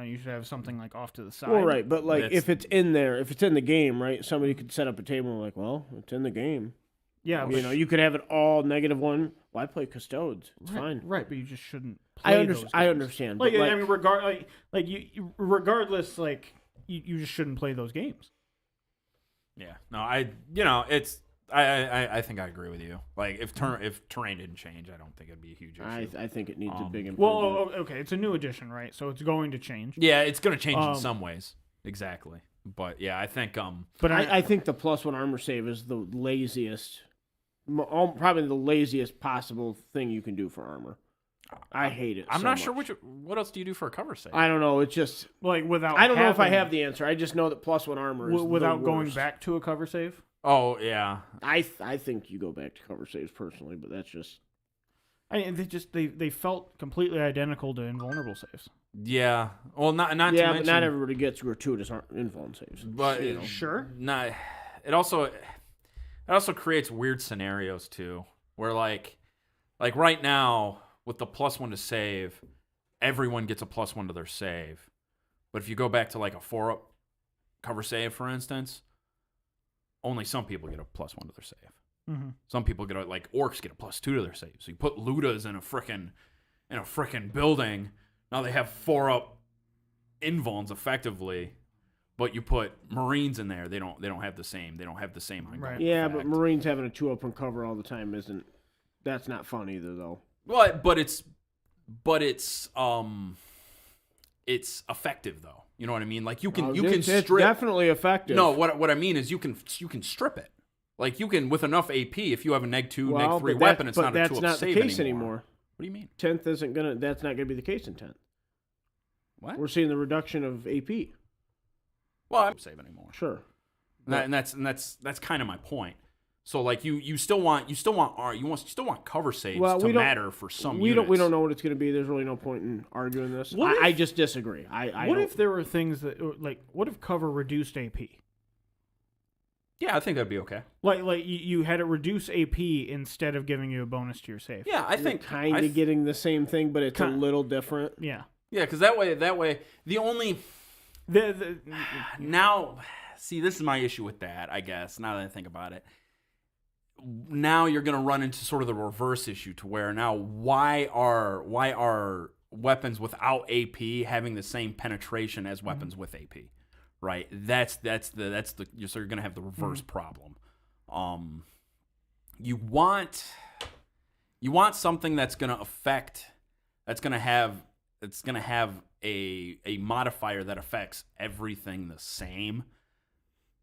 You should have something like off to the side. Well, right, but like That's- if it's in there, if it's in the game, right? Somebody could set up a table and like, well, it's in the game. Yeah, You know, you could have it all -1. Why play custodes? It's fine. Right, but you just shouldn't. Play those games. I understand. Like, But like, I mean, regardless, like you just shouldn't play those games. Yeah. No, I think I agree with you. Like if terrain didn't change, I don't think it'd be a huge issue. I think it needs a big Well, improvement. okay, it's a new edition, right? So it's going to change. Yeah, it's going to change in some ways. Exactly. But yeah, I think But I think the +1 armor save is the laziest, probably the laziest possible thing you can do for armor. I hate it. I'm so not sure much. what else do you do for a cover save? I don't know. It's just like without. I don't know if I having- have the answer. I just know that +1 armor is without the going worst. back to a cover save. Oh yeah. I think you go back to cover saves personally, but that's just I mean, they felt completely identical to invulnerable saves. Yeah. Well, not to but mention, not everybody gets gratuitous invuln saves. But You know. Sure. Not. It also creates weird scenarios too, where like right now with the +1 to save, everyone gets a +1 to their save. But if you go back to like a 4-up cover save, for instance, only some people get a +1 to their save. Mm-hmm. Some people get like orcs get a +2 to their save. So you put Ludas in a frickin' building. Now they have 4-up invulns effectively, but you put Marines in there, they don't have the same. They don't have the same. Right. Yeah, effect. but Marines having a 2-up on cover all the time that's not fun either though. Well, but it's effective though. You know what I mean? Like you can It's strip. definitely effective. No, what I mean is you can strip it. Like you can with enough AP if you have a -2, well, -3 but weapon, it's but not a that's 2-up not save the case anymore. What do you mean? 10th that's not gonna be the case in 10th. What? We're seeing the reduction of AP. Well, I'm not save anymore. Sure. And that's kind of my point. So like you still want cover saves Well, to we don't- matter for some we units. don't know what it's going to be. There's really no point in arguing this. What I if- just disagree. I What don't- if there were things that like? What if cover reduced AP? Yeah, I think that'd be okay. Like you had it reduce AP instead of giving you a bonus to your save. Yeah, I think kind of getting the same thing, but it's a little different. Yeah. Yeah, because that way the only now see this is my issue with that. I guess now that I think about it, now you're going to run into sort of the reverse issue to where now why are weapons without AP having the same penetration as weapons with AP? Right, that's the so you're gonna have the reverse problem. You want something that's gonna have a modifier that affects everything the same.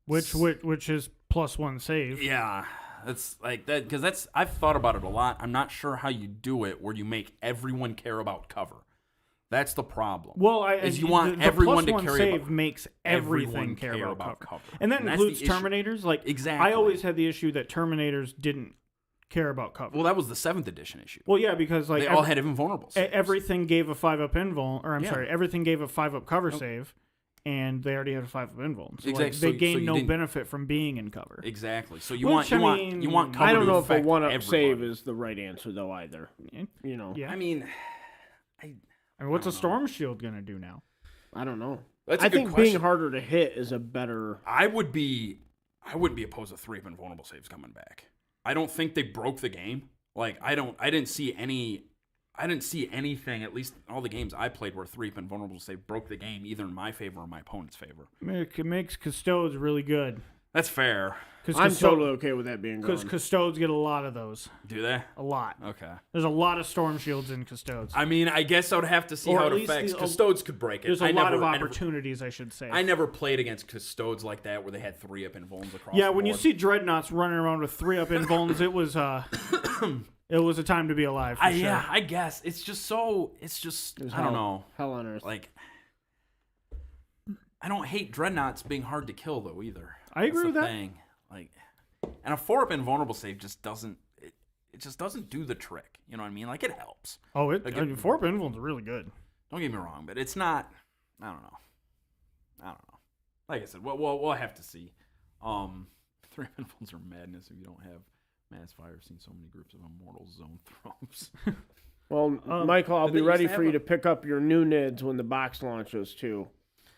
Which is +1 save. Yeah, that's like that because I've thought about it a lot. I'm not sure how you do it where you make everyone care about cover. That's the problem. Well, you want everyone to +1 care save about makes everything care about cover. And that that's the includes issue. Terminators. Like Exactly. I always had the issue that Terminators didn't care about cover. Well, that was the 7th edition issue. Well, yeah, because like They all had invulnerable saves. everything gave a 5-up invuln, or I'm Yeah. sorry, everything gave a 5-up cover save, and they already had a 5-up invuln. So Exactly. like, So they you gained no didn't- benefit from being in cover. Exactly. So you Which, want cover I don't to know if a affect 1-up everybody. save is the right answer though either. You know. Yeah. I mean, I mean, what's a Storm Shield gonna do now? I don't know. That's a I good think question. being harder to hit is a better. I wouldn't be opposed to 3-up invulnerable saves coming back. I don't think they broke the game. Like I didn't see anything, at least all the games I played where 3-up invulnerable save broke the game either in my favor or my opponent's favor. It makes Custodes really good. That's fair. I'm totally okay with that being gone. Because Custodes get a lot of those. Do they? A lot. Okay. There's a lot of Storm Shields in Custodes. I mean, I guess I would have to see Or how at it least affects. the- Custodes could break it. There's a I lot never- of I never- opportunities, I should say. I never played against Custodes like that where they had 3-up invulns across Yeah, the when you board. see Dreadnoughts running around with 3-up invulns, it was it was a time to be alive, for sure. Yeah, I guess. It's just, I don't know. Hell on earth. Like, I don't hate Dreadnoughts being hard to kill, though, either. I agree with that. Thing. Like, and a 4-up invulnerable save just doesn't, it just doesn't do the trick. You know what I mean? Like, it helps. Oh, Like, 4-up invulns are really good. Don't get me wrong, but it's not, I don't know. Like I said, we'll have to see. 3 invulns are madness if you don't have Mass Fire. I've seen so many groups of immortal zone throws. Well, Michael, I'll did be they ready used to for you have to pick up your new NIDS when the box launches, too.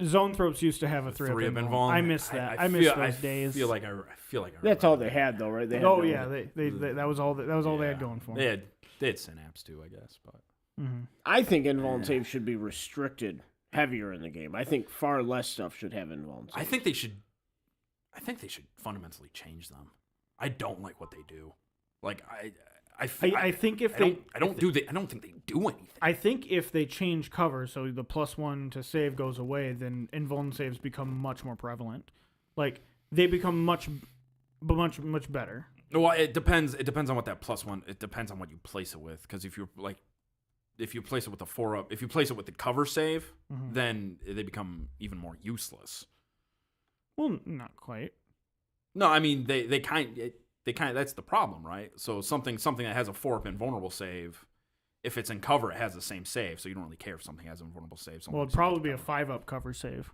Zone Throats used to have a 3-up 3-up invuln. invuln. I miss that. I miss those days. I feel like I That's all they had, though, right? They had Oh no- yeah, they that was all they had going for them. They had synapse too, I guess, but I think invuln saves should be restricted heavier in the game. I think far less stuff should have invuln saves. I think they should fundamentally change them. I don't like what they do. Like I think if I don't think they do anything. I think if they change cover, so the +1 to save goes away, then invuln saves become much more prevalent. Like they become much better. Well, it depends. It depends on what that +1. It depends on what you place it with. Because if you place it with a 4-up, if you place it with the cover save, then they become even more useless. Well, not quite. No, I mean they kind of that's the problem, right? So something that has a 4-up invulnerable save, if it's in cover, it has the same save, so you don't really care if something has an invulnerable save. Well, it'd probably be a 5-up cover save.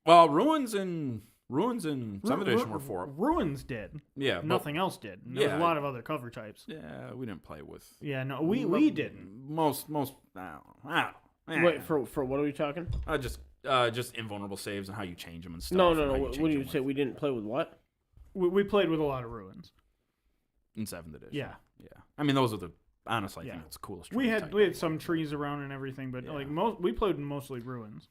Well, ruins in 7th edition were 4-up. Ruins did. Yeah, Nothing else did. And there was a lot of other cover types. Yeah, we didn't play with. Yeah, no, we didn't. Most. I don't know. Wait, for what are we talking? Just invulnerable saves and how you change them and stuff. No. and how What change do you them say? We didn't play with what? We played with a lot of ruins. in 7th edition? Yeah. I mean, those are the honestly. I Yeah. think it's the coolest. We tree had type. some trees around and everything, but Yeah. like we played mostly ruins.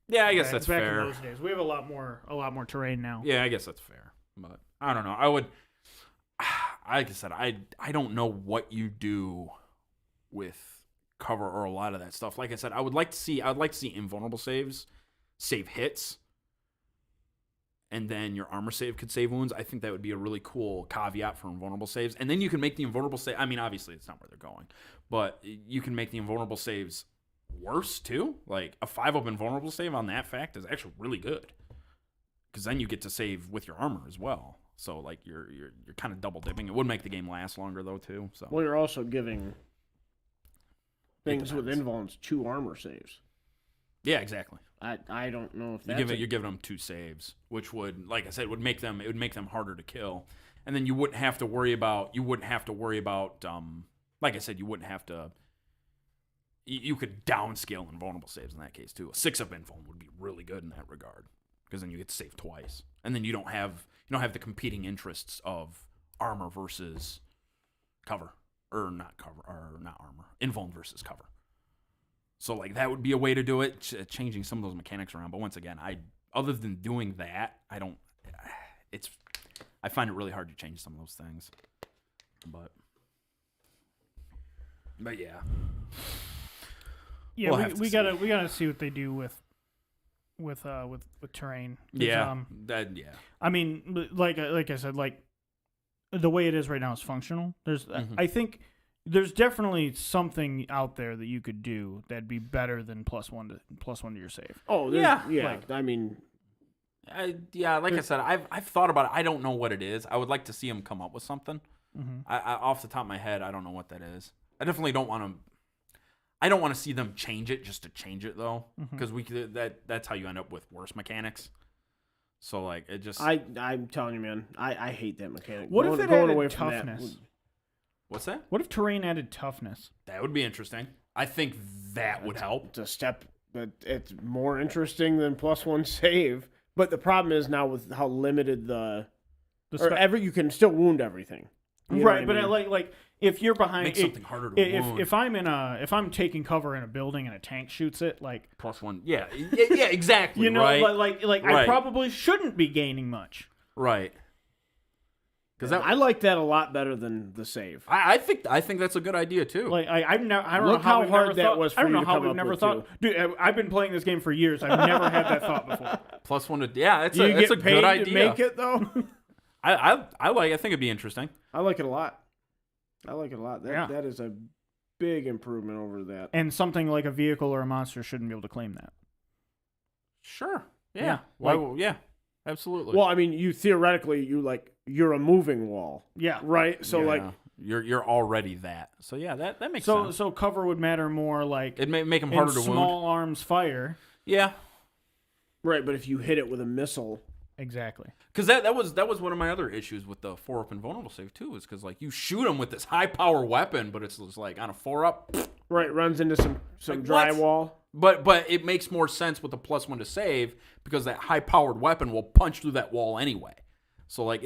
Yeah, I guess Back- that's back fair. in those days. We have a lot more terrain now. Yeah, I guess that's fair. But I don't know. I would. Like I said, I don't know what you do with cover or a lot of that stuff. Like I said, I'd like to see invulnerable saves save hits, and then your armor save could save wounds. I think that would be a really cool caveat for invulnerable saves. And then you can make the invulnerable save. I mean, obviously it's not where they're going, but you can make the invulnerable saves worse too. Like a 5-up invulnerable save on that fact is actually really good, because then you get to save with your armor as well. So like you're kind of double dipping. It would make the game last longer though too. So Well, you're also giving things with depends. invulns 2 armor saves. yeah, exactly. I don't know if You're that's giving them 2 saves, which would, like I said, would make them harder to kill, and then you wouldn't have to worry about like I said, you wouldn't have to. You could downscale invulnerable saves in that case too. A 6-up invuln would be really good in that regard, because then you get to save twice, and then you don't have the competing interests of armor versus cover, or not armor, invuln versus cover. So like that would be a way to do it, changing some of those mechanics around. But once again, other than doing that, I find it really hard to change some of those things. But yeah. Yeah, We'll have to we see. gotta see what they do with terrain. 'Cause, Yeah. I mean, like I said, like the way it is right now is functional. I think there's definitely something out there that you could do that'd be better than +1 to your save. Oh, Yeah. I mean, Like I said, I've thought about it. I don't know what it is. I would like to see them come up with something. I off the top of my head, I don't know what that is. I definitely don't want to. I don't want to see them change it just to change it though, because that's how you end up with worse mechanics. So like it just. I'm telling you, man, I hate that mechanic. What if it going added away from that toughness? What's that? What if terrain added toughness? That would be interesting. I think that would help. It's a step that it's more interesting than +1 save. But the problem is now with how limited you can still wound everything. You know Right, what I but mean? like if you're behind, Make something harder to wound. if I'm taking cover in a building and a tank shoots it, like +1. Yeah, yeah, exactly. you know, right, like I Right. probably shouldn't be gaining much. right. Because I like that a lot better than the save. I think that's a good idea too. Like I don't know Look how how we've hard never that thought, was for I don't you know to how come we've up never with, thought. Dude, I've been playing this game for years. I've never had that thought before. +1 to that's You a get good paid idea. to make it though. I think it'd be interesting. I like it a lot. That Yeah. that is a big improvement over that. And something like a vehicle or a monster shouldn't be able to claim that. Sure. Yeah. Yeah, Why? like- Yeah. Absolutely. Well, I mean, you're a moving wall, Yeah. right? So Yeah. like, you're already that. So yeah, that makes So sense. so cover would matter more like It may make them in harder to wound. small arms fire. Yeah. right, but if you hit it with a missile, Exactly. Because that was one of my other issues with the 4-up invulnerable save too, is because like you shoot them with this high power weapon, but it's just like on a 4-up. right, runs into some Like, what? drywall. But it makes more sense with the +1 to save because that high powered weapon will punch through that wall anyway. So like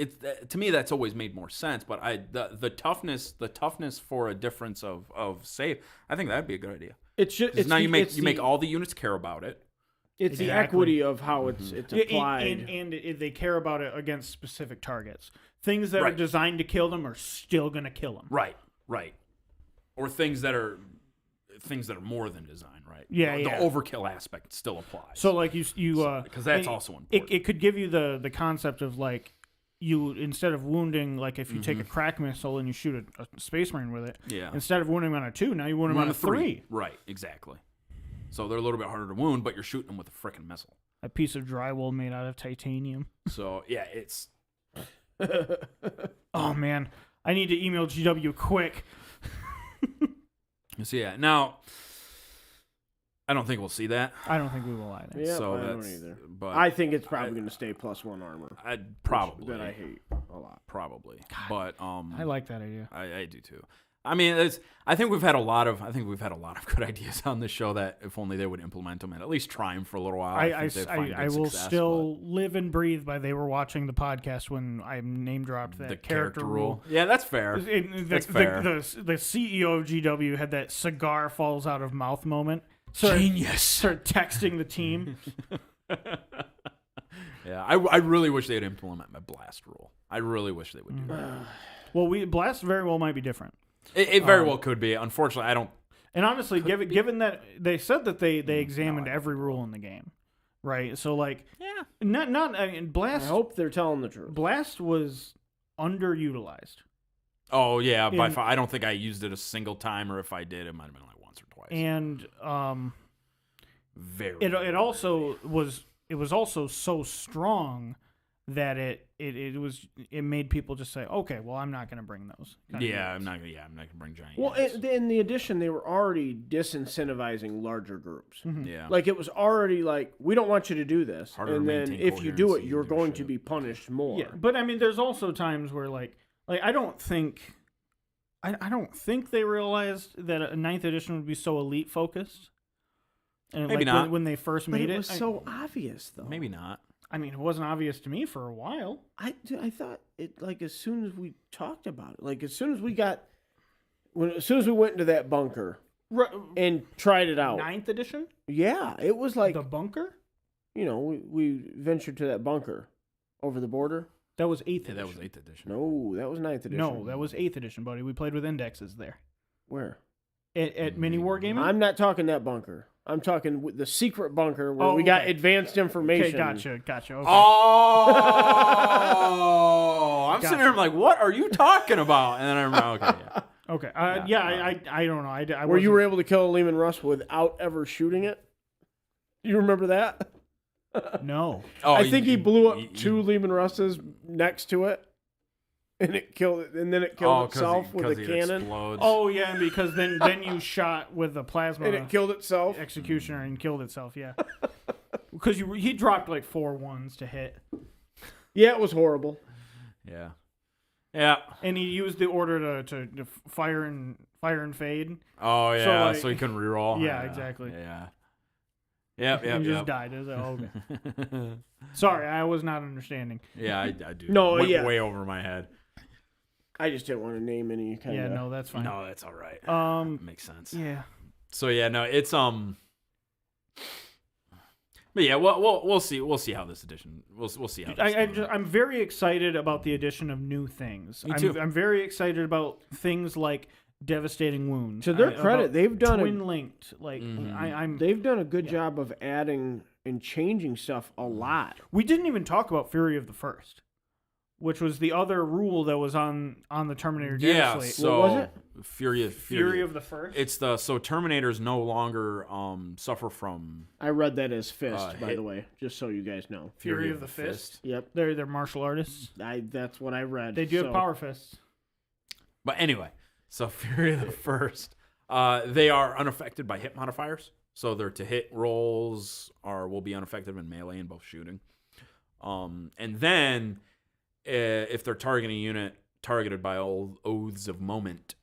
to me that's always made more sense. But the toughness for a difference of save, I think that'd be a good idea. It's just 'Cause now you make the, all the units care about it. It's the Exactly. equity of how it's applied. And they care about it against specific targets. Things that are Right. designed to kill them are still going to kill them. Right. Or things that are more than design, right? Yeah, the yeah. overkill aspect still applies. So like you because that's and also important. it could give you the concept of like you instead of wounding like if you take a crack missile and you shoot a space marine with it, Yeah. instead of wounding them on a 2, now you wound them on a 3. Right, exactly. So they're a little bit harder to wound, but you're shooting them with a frickin' missile. A piece of drywall made out of titanium. So yeah, it's Oh man, I need to email GW quick. so yeah. Now I don't think we'll see that. I don't think we will either. Yeah, so I don't that's either. But I think it's probably going to stay +1 armor. I'd probably That I hate a lot. probably. But I like that idea. I do too. I mean, I think we've had a lot of good ideas on this show that if only they would implement them and at least try them for a little while. I think they'd find I good will success, still live and breathe by they were watching the podcast when I name dropped but that the character rule. rule. Yeah, that's fair. That's fair. The CEO of GW had that cigar falls out of mouth moment. Genius. Start texting the team. Yeah, I really wish they'd implement my blast rule. I really wish they would do that. Well, Blast very well might be different. It very well could be. Unfortunately, I don't. And honestly, given that they said that they examined every rule in the game, right? So like, Yeah. not I mean, I Blast hope they're telling the truth. Blast was underutilized, Oh yeah, by And- far. I don't think I used it a single time, or if I did, it might have been like once or twice. and Very. it also was also so strong that it made people just say, okay, well, I'm not going to bring those. kind of Yeah, I'm units. not gonna. Yeah, I'm not gonna bring giant. Well, units. in the addition, they were already disincentivizing larger groups. yeah. Like it was already like, we don't want you to do this, Harder to and then maintain if you do it, coherency you're and do going to shit. be punished more. Yeah, but I mean, there's also times where like I don't think they realized that a 9th edition would be so elite focused. And Maybe like not. when they first But made it was I- so obvious, though. Maybe not. I mean, it wasn't obvious to me for a while. I thought it like as soon as we talked about it, like as soon as we went into that bunker and tried it out. 9th edition, Yeah, it was like the bunker, we ventured to that bunker over the border. that was 8th Yeah, edition. that was 8th edition. No, that was 9th edition. No, that was 8th edition, buddy. We played with indexes there Where? at Mini Wargaming. I'm not talking that bunker. I'm talking the secret bunker where Oh, we got okay. advanced information. Okay, gotcha. Okay. Oh, I'm sitting Gotcha. here like, what are you talking about? And then I remember, okay, yeah. Okay. I don't know. I Where you wasn't- were able to kill a Lehman Russ without ever shooting it. You remember that? No. Oh, I think he blew up you- two Lehman Russes next to it, and it killed it, and then it killed itself with a cannon, Explodes. Oh yeah, because then you shot with a plasma and it killed itself. executioner and killed itself. Yeah. Because he dropped like 4 ones to hit, Yeah, it was horrible. yeah, yeah. and he used the order to fire and fade. Oh yeah, like- so he couldn't reroll. Yeah, exactly. Yeah. Yep, yep, and just yep. died. I was like, oh, okay. Sorry, I was not understanding. Yeah, I do. No, Went yeah. way over my head. I just didn't want to name any kind Yeah, of. no, that's fine. No, that's all right. Makes sense. Yeah. So yeah, no, it's But yeah, we'll see. We'll see how this edition. We'll see how. I'm very excited about the addition of new things. Me too. I'm very excited about things like devastating wounds. To their credit, about they've done twin linked. Like I'm. They've done a good job of adding and changing stuff a lot. We didn't even talk about Fury of the First, which was the other rule that was on the Terminator data Yeah. slate. So What was it? Fury of the First. It's so Terminators no longer suffer from I read that as fist, by hit- the way, just so you guys know. Fury of the Fist. Yep, They're martial artists. that's what I read. They do so. have power fists. But anyway, so Fury of the First, they are unaffected by hit modifiers. So their to hit rolls will be unaffected in melee and both shooting. And then if they're targeting a unit targeted by all oaths of moment,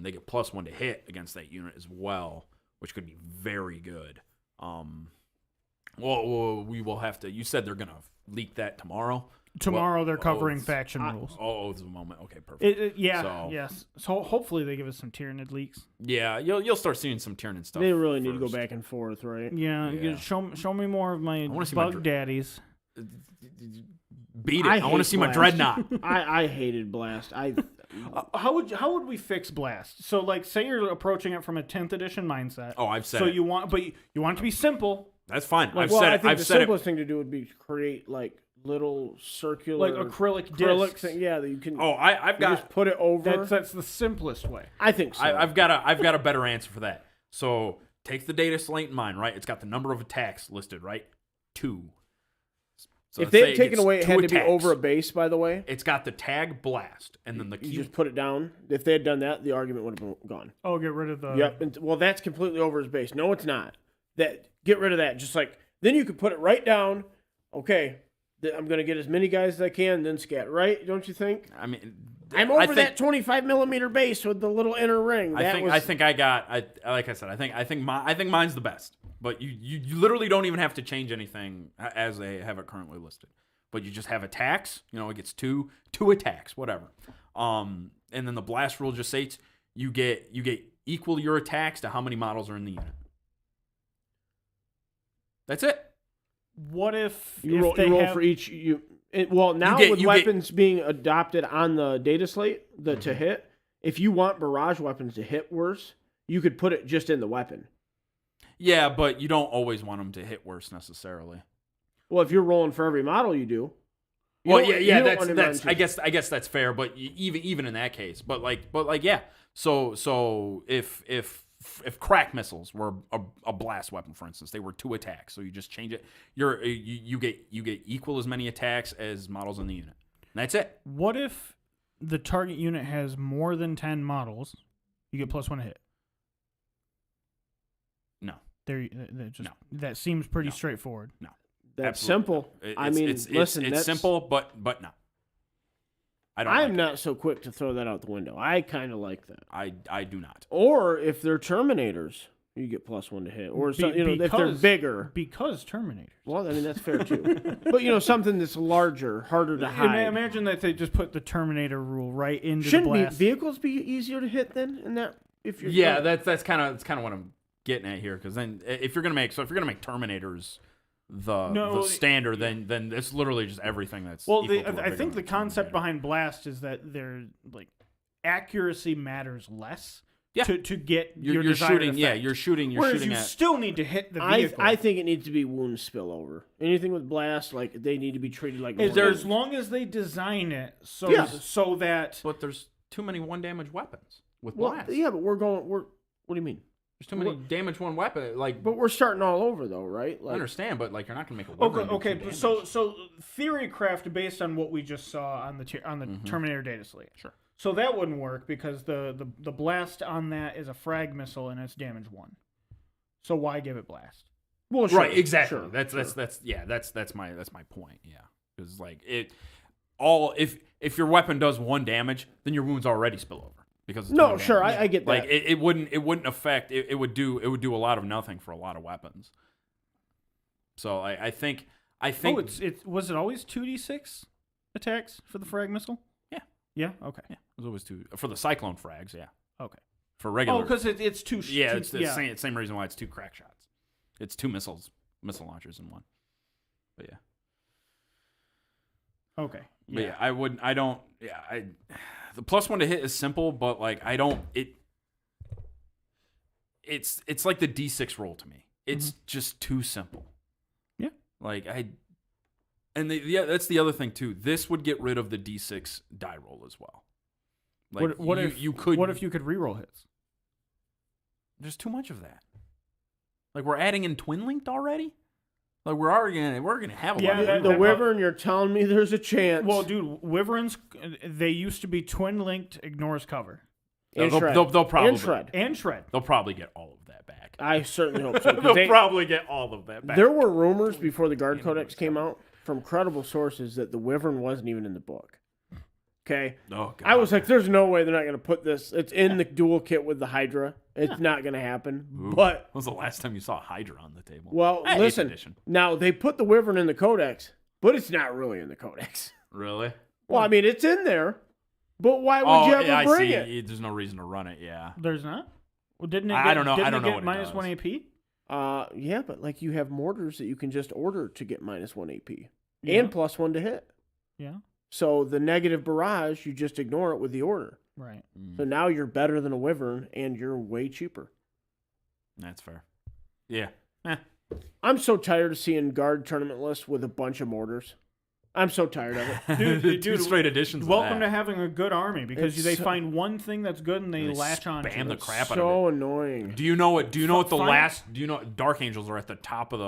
they get +1 to hit against that unit as well, which could be very good. Well, we will have to. You said they're gonna leak that tomorrow. Tomorrow they're Well, covering oaths. faction rules. Oh, oaths of moment. Okay, perfect. Yes. So hopefully they give us some Tyranid leaks. Yeah, you'll start seeing some Tyranid stuff. They really need to go first. back and forth, right? Yeah. Yeah. Show me more of my wanna see my bug daddies. Beat it. I want to hate see my Blast. dreadnought. I hated Blast. How would we fix Blast? So like, say you're approaching it from a 10th edition mindset. Oh, I've said so it. you want it to be simple, That's fine. I've well, said I it. think I've the said it. simplest thing to do would be create like little circular, like acrylic acrylic discs. thing. Yeah, that you can. Oh, I've you got. just put it over. That's the simplest way. I think so. I've got a better answer for that. So take the data slate in mind, right? It's got the number of attacks listed, right? 2. So if let's they say had taken gets away, it 2 had to be attacks. over a base. By the way, It's got the tag blast, and then the you key. just put it down. If they had done that, the argument would have been gone. Oh, get rid of the. Yep. And, well, that's completely over his base. No, it's not. Get rid of that. Just like then you could put it right down. Okay, I'm gonna get as many guys as I can, then scat. Right? Don't you think? I mean, I'm over that 25 millimeter base with the little inner ring. I think I got. Like I said, I think mine's the best. But you literally don't even have to change anything as they have it currently listed. But you just have attacks. You know, it gets two attacks, whatever. And then the blast rule just states you get equal your attacks to how many models are in the unit. That's it. What if you if roll have, for each now get- with you weapons being adopted on the data slate, to hit. If you want barrage weapons to hit worse, you could put it just in the weapon. Yeah, but you don't always want them to hit worse necessarily. Well, if you're rolling for every model, you do. You Well, don't- yeah, you don't that's want him that's. on I just- guess that's fair. But even in that case, but yeah. So if crack missiles were a blast weapon, for instance, they were 2 attacks. So you just change it. You get equal as many attacks as models in the unit. And that's it. What if the target unit has more than 10 models? You get +1 to hit. No. That seems pretty No. straightforward. No. That's Absolutely. simple. It's listen, it's that's simple, but no. I don't. I'm like not so quick to throw that out the window. I kind of like that. it. I do not. Or if they're Terminators, you get +1 to hit. Or if they're because- bigger. Because Terminator. Well, I mean that's fair too. But something that's larger, harder to hide. Imagine that they just put the Terminator rule right into Shouldn't the blast. vehicles be easier to hit then? In that, if you're Yeah, that's kind of what I'm getting at here. Because then if you're gonna make Terminators the standard, then it's literally just everything that's. Well, equal to a I bigger think the concept Terminator. behind blast is that they're like accuracy matters less. Yeah. To get your you're desired shooting. effect. Yeah, you're shooting. You're Whereas shooting you at. still need to hit the I vehicle. think it needs to be wound spillover. Anything with blast, like they need to be treated like. As wounds. long as they design it so Yes. so that But there's too many 1 damage weapons with Well, blast. yeah, but we're. What do you mean? There's too many damage 1 weapon. Like, But we're starting all over though, right? I Like, understand, but like you're not gonna make a okay, weapon. okay. do 2 So theory craft based on what we just saw on the Terminator data slate. Sure. So that wouldn't work because the blast on that is a frag missile and it's damage 1. So why give it blast? well, sure, Right, exactly. sure, That's sure. that's my point. Yeah, because like if your weapon does 1 damage, then your wounds already spill over because it's No, 1 sure, damage. I get that. Like it wouldn't affect. It would do a lot of nothing for a lot of weapons. So I think Oh, it's was it always 2d6 attacks for the frag missile? Yeah. Yeah. Okay. Yeah, it was always 2 for the cyclone frags. Yeah, Okay. for regular. Oh, because it's two. yeah, two, it's the same reason why it's 2 crack shots. It's 2 missile launchers in one. But yeah. Okay. But yeah, I wouldn't. I don't. Yeah, the +1 to hit is simple, but like I don't. It's like the D6 roll to me. It's just too simple. Yeah. Like that's the other thing too. This would get rid of the D6 die roll as well. Like What if you could reroll hits? There's too much of that. Like we're adding in twin linked already. Like we're gonna have a lot. Yeah, Of The Wyvern, you're telling me there's a chance. Well, dude, Wyverns, they used to be twin linked, ignores cover. And they'll shred. probably And shred. And shred. They'll probably get all of that back. I certainly hope so. 'Cause They'll they- probably get all of that back. there were rumors before the Guard Codex came out from credible sources that the Wyvern wasn't even in the book. Okay? Oh, God. I was like, there's no way they're not going to put this. It's in the dual kit with the Hydra. It's not going to happen. Ooh. But, when was the last time you saw a Hydra on the table? well, Eighth listen. edition. Now, they put the Wyvern in the Codex, but it's not really in the Codex. Really? Well, I mean, it's in there, but why would you ever yeah, bring I see. it? There's no reason to run it. Yeah. There's not? Well, didn't it I get, don't know- Didn't I don't it know get what it minus does. 1 AP? Yeah, but like you have mortars that you can just order to get -1 AP Yeah. and +1 to hit. Yeah. So the negative barrage, you just ignore it with the order. Right. So now you're better than a Wyvern and you're way cheaper. That's fair. Yeah. I'm so tired of seeing guard tournament lists with a bunch of mortars. I'm so tired of it. Dude, Two straight editions. Welcome to having a good army because It's they so- find one thing that's good and they And they latch on to spam the it. crap out of So annoying. Do you know what? Do you know what the Fine. last? Do you know Dark Angels are at the top of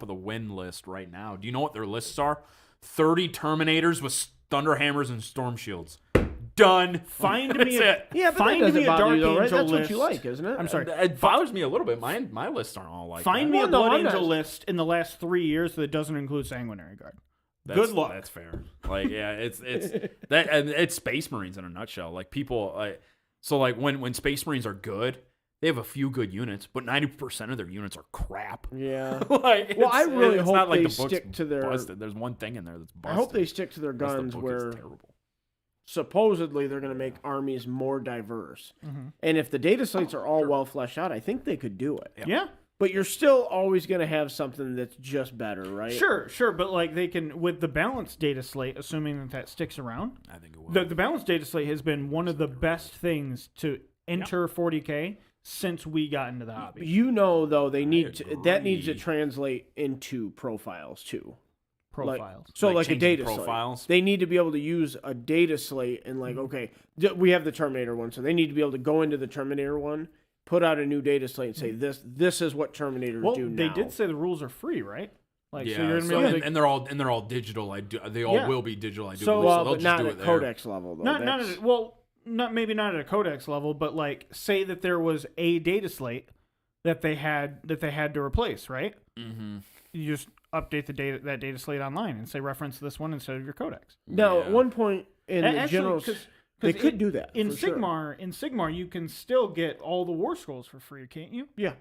the win list right now? Do you know what their lists are? 30 Terminators with Thunderhammers and Storm Shields. Done. Find That's me a, it. Yeah, but find that doesn't me a bother Dark you though, right? Angel That's list. what you like, isn't it? I'm sorry. It bothers me a little bit. My lists aren't all like Find that. me a Well, no, Blood I'm not- Angel list in the last 3 years that doesn't include Sanguinary Guard. That's- Good luck. That's fair. Like, yeah, it's that, and it's Space Marines in a nutshell. Like people, so like when Space Marines are good, they have a few good units, but 90% of their units are crap. Yeah. Like, Well, I really it's hope not like they the book's stick to their- busted. There's one thing in there that's busted. I hope they stick to their The rest of the guns book where is terrible. supposedly they're going to make armies more diverse. Mm-hmm. And if the data slates are all well fleshed out, I think they could do it. Yeah. But you're still always going to have something that's just better, right? Sure, but like they can with the balanced data slate, assuming that sticks around. I think it will. The balanced data slate has been one of the best things to enter 40K since we got into the hobby. You know, though, they need to, that needs to agree. translate into profiles too. Profiles. So Like like a changing data profiles? slate. They need to be able to use a data slate and like, okay, we have the Terminator one, so they need to be able to go into the Terminator one, put out a new data slate and say this is what Terminators Well, do now. they did say the rules are free, right? Like, yeah, so you're gonna be so- able to. and they're all digital. They all Yeah. will be digital. I do So- believe, well, they'll but just not do at it there. Codex level though. not That's- at, well, maybe not at a codex level, but like say that there was a data slate that they had to replace, right? Mm-hmm. You just update that data slate online and say reference this one instead of your codex. Now, Yeah. at one point in the Actually, generals, 'cause they could do that in for sure. Sigmar, you can still get all the war scrolls for free, can't you? Yeah.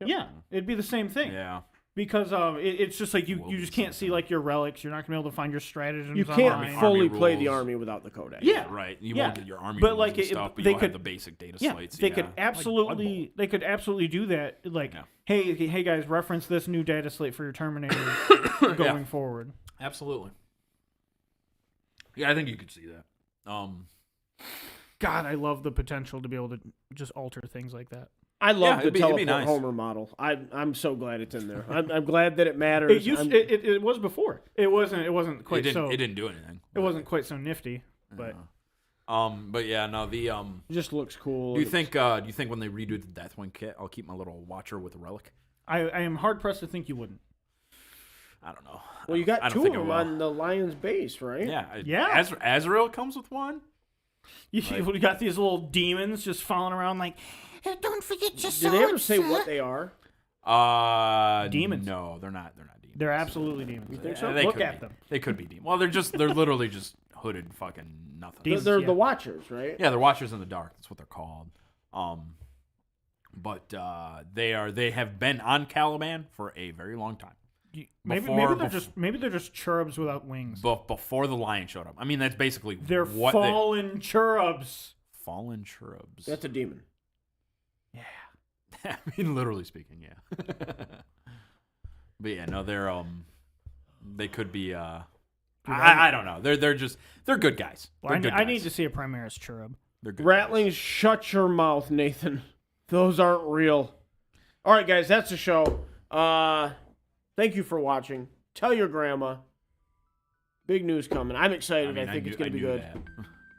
Yeah, it'd be the same thing. Yeah. Because it's just like you Will just be can't see something. like your relics. You're not gonna be able to find your stratagems. You can't online. fully Army play the rules. army without the codex. Yeah. Right. You Yeah. won't get your army But, rules like, and it- stuff, but they you'll have could- the basic data Yeah, slates. they yeah. could Like absolutely do that. Like, Yeah. hey guys, reference this new data slate for your Terminators going forward. Absolutely. Yeah, I think you could see that. God, I love the potential to be able to just alter things like that. I love it'd the be teleport nice. Homer model. I'm so glad it's in there. I'm glad that it matters. It was before. It wasn't quite it so. didn't do anything. It wasn't quite so nifty, but But yeah, no. The it just looks cool. Do you think when they redo the Deathwing kit, I'll keep my little Watcher with a relic? I am hard pressed to think you wouldn't. I don't know. Well, you I got don't two of think I them will. on the Lion's base, right? Yeah. Yeah. Azrael comes with one. You got these little demons just following around like, "Hey, don't forget your Did they ever say what they are? Demons. No, they're not. They're not demons. They're absolutely demons. You think so? They Look could at be. them. They could be demons. Well, they're literally just hooded fucking nothing. Demons. They're yeah. the Watchers, right? Yeah, they're Watchers in the Dark. That's what they're called. But they have been on Caliban for a very long time. Maybe they're just cherubs without wings. before the lion showed up. I mean, that's basically They're what fallen cherubs. fallen cherubs. That's a demon. Yeah. I mean, literally speaking, yeah. But yeah, no, they could be. I don't know. They're good guys. Well, They're good I guys. need to see a Primaris cherub. They're good. Ratlings, shut your mouth, Nathan. Those aren't real. All right, guys, that's the show. Thank you for watching. Tell your grandma. Big news coming. I'm excited. I think it's going to be good. That.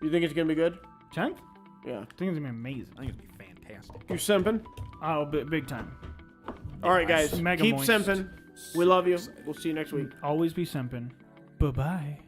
You think it's going to be good? 10th? Yeah. I think it's gonna be amazing. I think it's gonna be fantastic. You simping? Oh, big time. All right, guys. Mega Keep moist. simping. We love you. We'll see you next week. Always be simping. Bye bye.